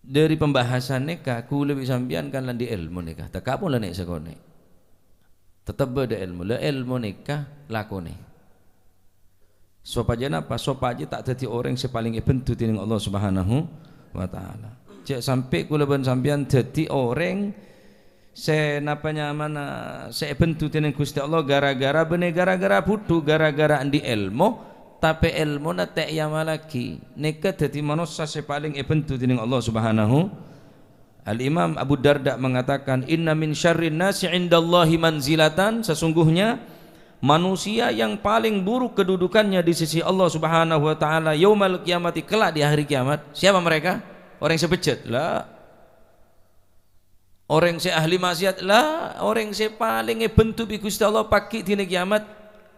dari pembahasan nikah ku lebih sambian kan lan di ilmu nikah tak pun lan nek sekone tetap beda ilmu la ilmu nikah lakone sopaja napa sopaja tak dadi orang sepaling bentu dening Allah Subhanahu wa taala. Cek sampai kula ben sampean dadi orang se napanya mana se bentu dening Gusti Allah gara-gara bene gara-gara budu gara-gara andi ilmu tapi ilmu na tak ya malaki nikah dadi manusia se paling bentu dening Allah Subhanahu. Al-Imam Abu Darda mengatakan inna min syarrin nasi indallahi manzilatan, sesungguhnya manusia yang paling buruk kedudukannya di sisi Allah Subhanahu wa taala yaumal qiyamati, kelak di hari kiamat. Siapa mereka? Orang yang sebejat lah. Orang se ahli maksiat lah, orang se paling bentuk bi Gusti Allah pagi dina kiamat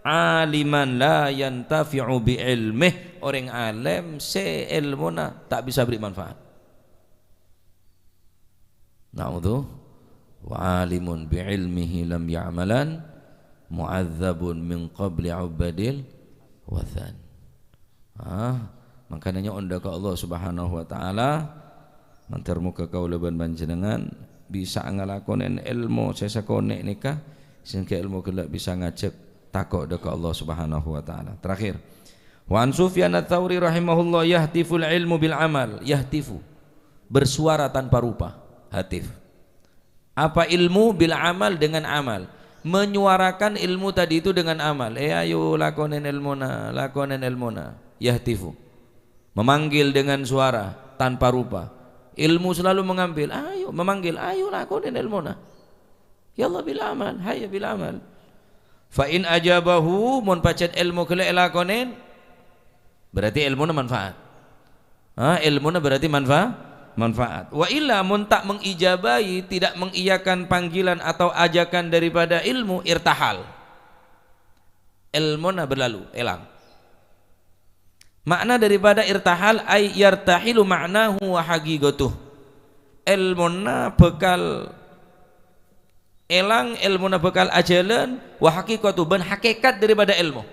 aliman la yantafi'u bi ilmih, orang alim se ilmuna tak bisa beri manfaat. Na'udzu wa alimun bi ilmihi lam ya'malan mu'adzabun min qabli ubadil wathan. Makanya onda ke Allah Subhanahu wa taala mantar muka kaula ban panjenengan bisa ngalakonen ilmu sesakone nikah sehingga ilmu kelak bisa ngajak takok dekat Allah Subhanahu wa taala. Terakhir, wa an Sufyan ats-Tsauri rahimahullah yahtiful ilmu bil amal, yahtifu bersuara tanpa rupa, hatif. Apa ilmu? Bil amal, dengan amal, menyuarakan ilmu tadi itu dengan amal. Ayo lakonen ilmuna, lakonen ilmuna, yahtifu, memanggil dengan suara tanpa rupa. Ilmu selalu mengambil, ayo memanggil, ayo lakonin ilmuna. Ya Allah bil amal, hayya bil amal. Fa in ajabahu mun pacet ilmu kele lakonin berarti ilmuna manfaat. Ilmuna berarti manfaat. Wa illa mun tak mengijabahi, tidak mengiyakan panggilan atau ajakan daripada ilmu, irtahal. Ilmuna berlalu, elang. Makna daripada irtahal ay yartahilu ma'nahu wa haqiqatuh. Ilmuna bekal elang, ilmuna bekal ajalan, wa haqiqatuh, ben hakikat daripada ilmu.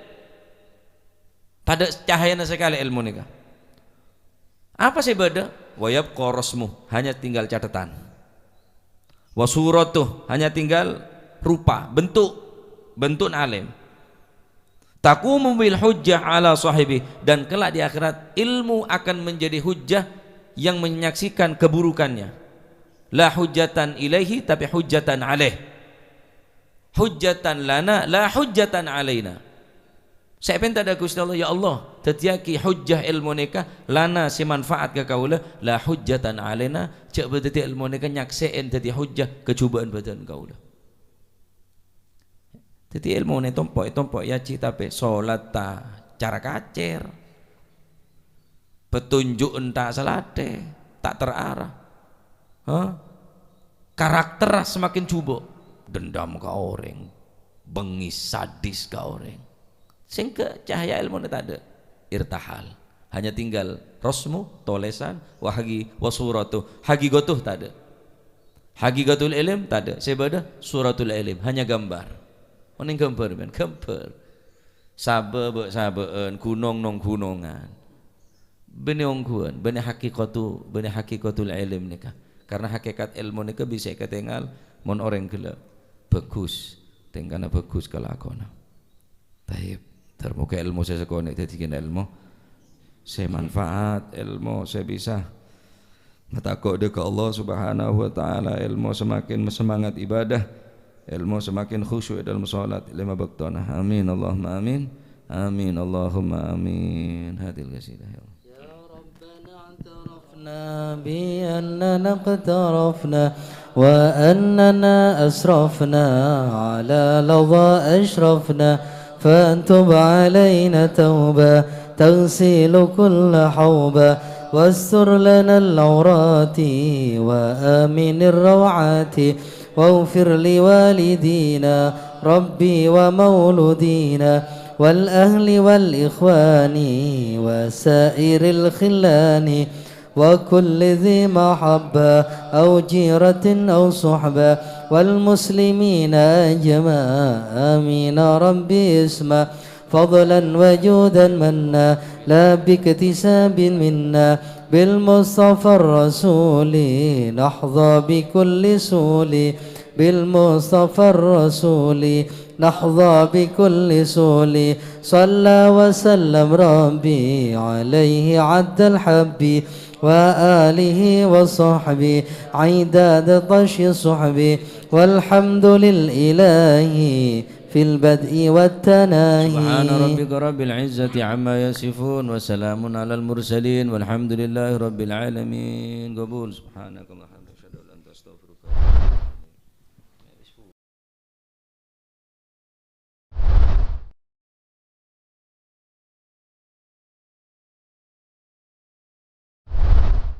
Pada cahayana sekali ilmu nikah. Apa sih beda? Wa yabqa rasmuh, hanya tinggal catatan. Wa suratuh, hanya tinggal rupa, bentuk alim. Taqumu bil hujjah ala sahibi, dan kelak di akhirat ilmu akan menjadi hujjah yang menyaksikan keburukannya. La hujjatan ilaihi, tapi hujjatan alaih. Hujjatan lana, la hujjatan alaina. Saya pinta ada Gusti Allah, ya Allah tetiaki hujjah ilmu nikah lana si manfaat ke kaula, la hujjatan alaina, cek berarti ilmu nikah nyaksein teti hujjah kecubaan badan kaula. Jadi ilmu ini tompok ya cita pe solat ta cara kacer, petunjuk entah selate tak terarah, karakter semakin cubok, dendam ke orang, bengis sadis ke orang, sehingga cahaya ilmu ini tak ada, irtahal, hanya tinggal rosmu tolesan wahagi wasuratu, hagigotuh tak ada, hagigatul ilm tak ada, sebada suratul ilm hanya gambar. Oning gambar men, gambar. Sabe gunung nong gunungan. Bene ongguan, bene hakikatul ilm nikah. Karena hakikat ilmu nikah bisa ketinggal mon orang gelap bagus, tingkana bagus kelakona. Taib, termuka ilmu saya sekonek dadi ilmu saya manfaat, ilmu saya bisa matakok dekat Allah Subhanahu wa taala, ilmu semakin semangat ibadah, ilmu semakin khusyuk dalam salat lima baktana. Amin Allahumma amin. Amin Allahumma amin. Hadil qasidah ya Allah. Ya Rabbana i'tarafna bi annana qtarafna wa annana asrafna ala ladha ashrafna fantub alayna tawba تغسل كل حوبة واستر لنا العورات وآمن الروعات واغفر لوالدينا ربي ومولودينا والأهل والإخوان وسائر الخلان وكل ذي محبة أو جيرة أو صحبة والمسلمين أجمعين آمين ربي اسمه فضلا وجودا منا لا باكتساب منا بالمصطفى الرسول نحظى بكل سول بالمصطفى الرسول نحظى بكل سول صلى وسلم ربي عليه عد الحب وآله وصحبه عداد طش صحبه والحمد للإله في البدء والتناهي سبحان ربك رب العزة عما يصفون وسلام على المرسلين والحمد لله رب العالمين. قبول سبحانك اللهم.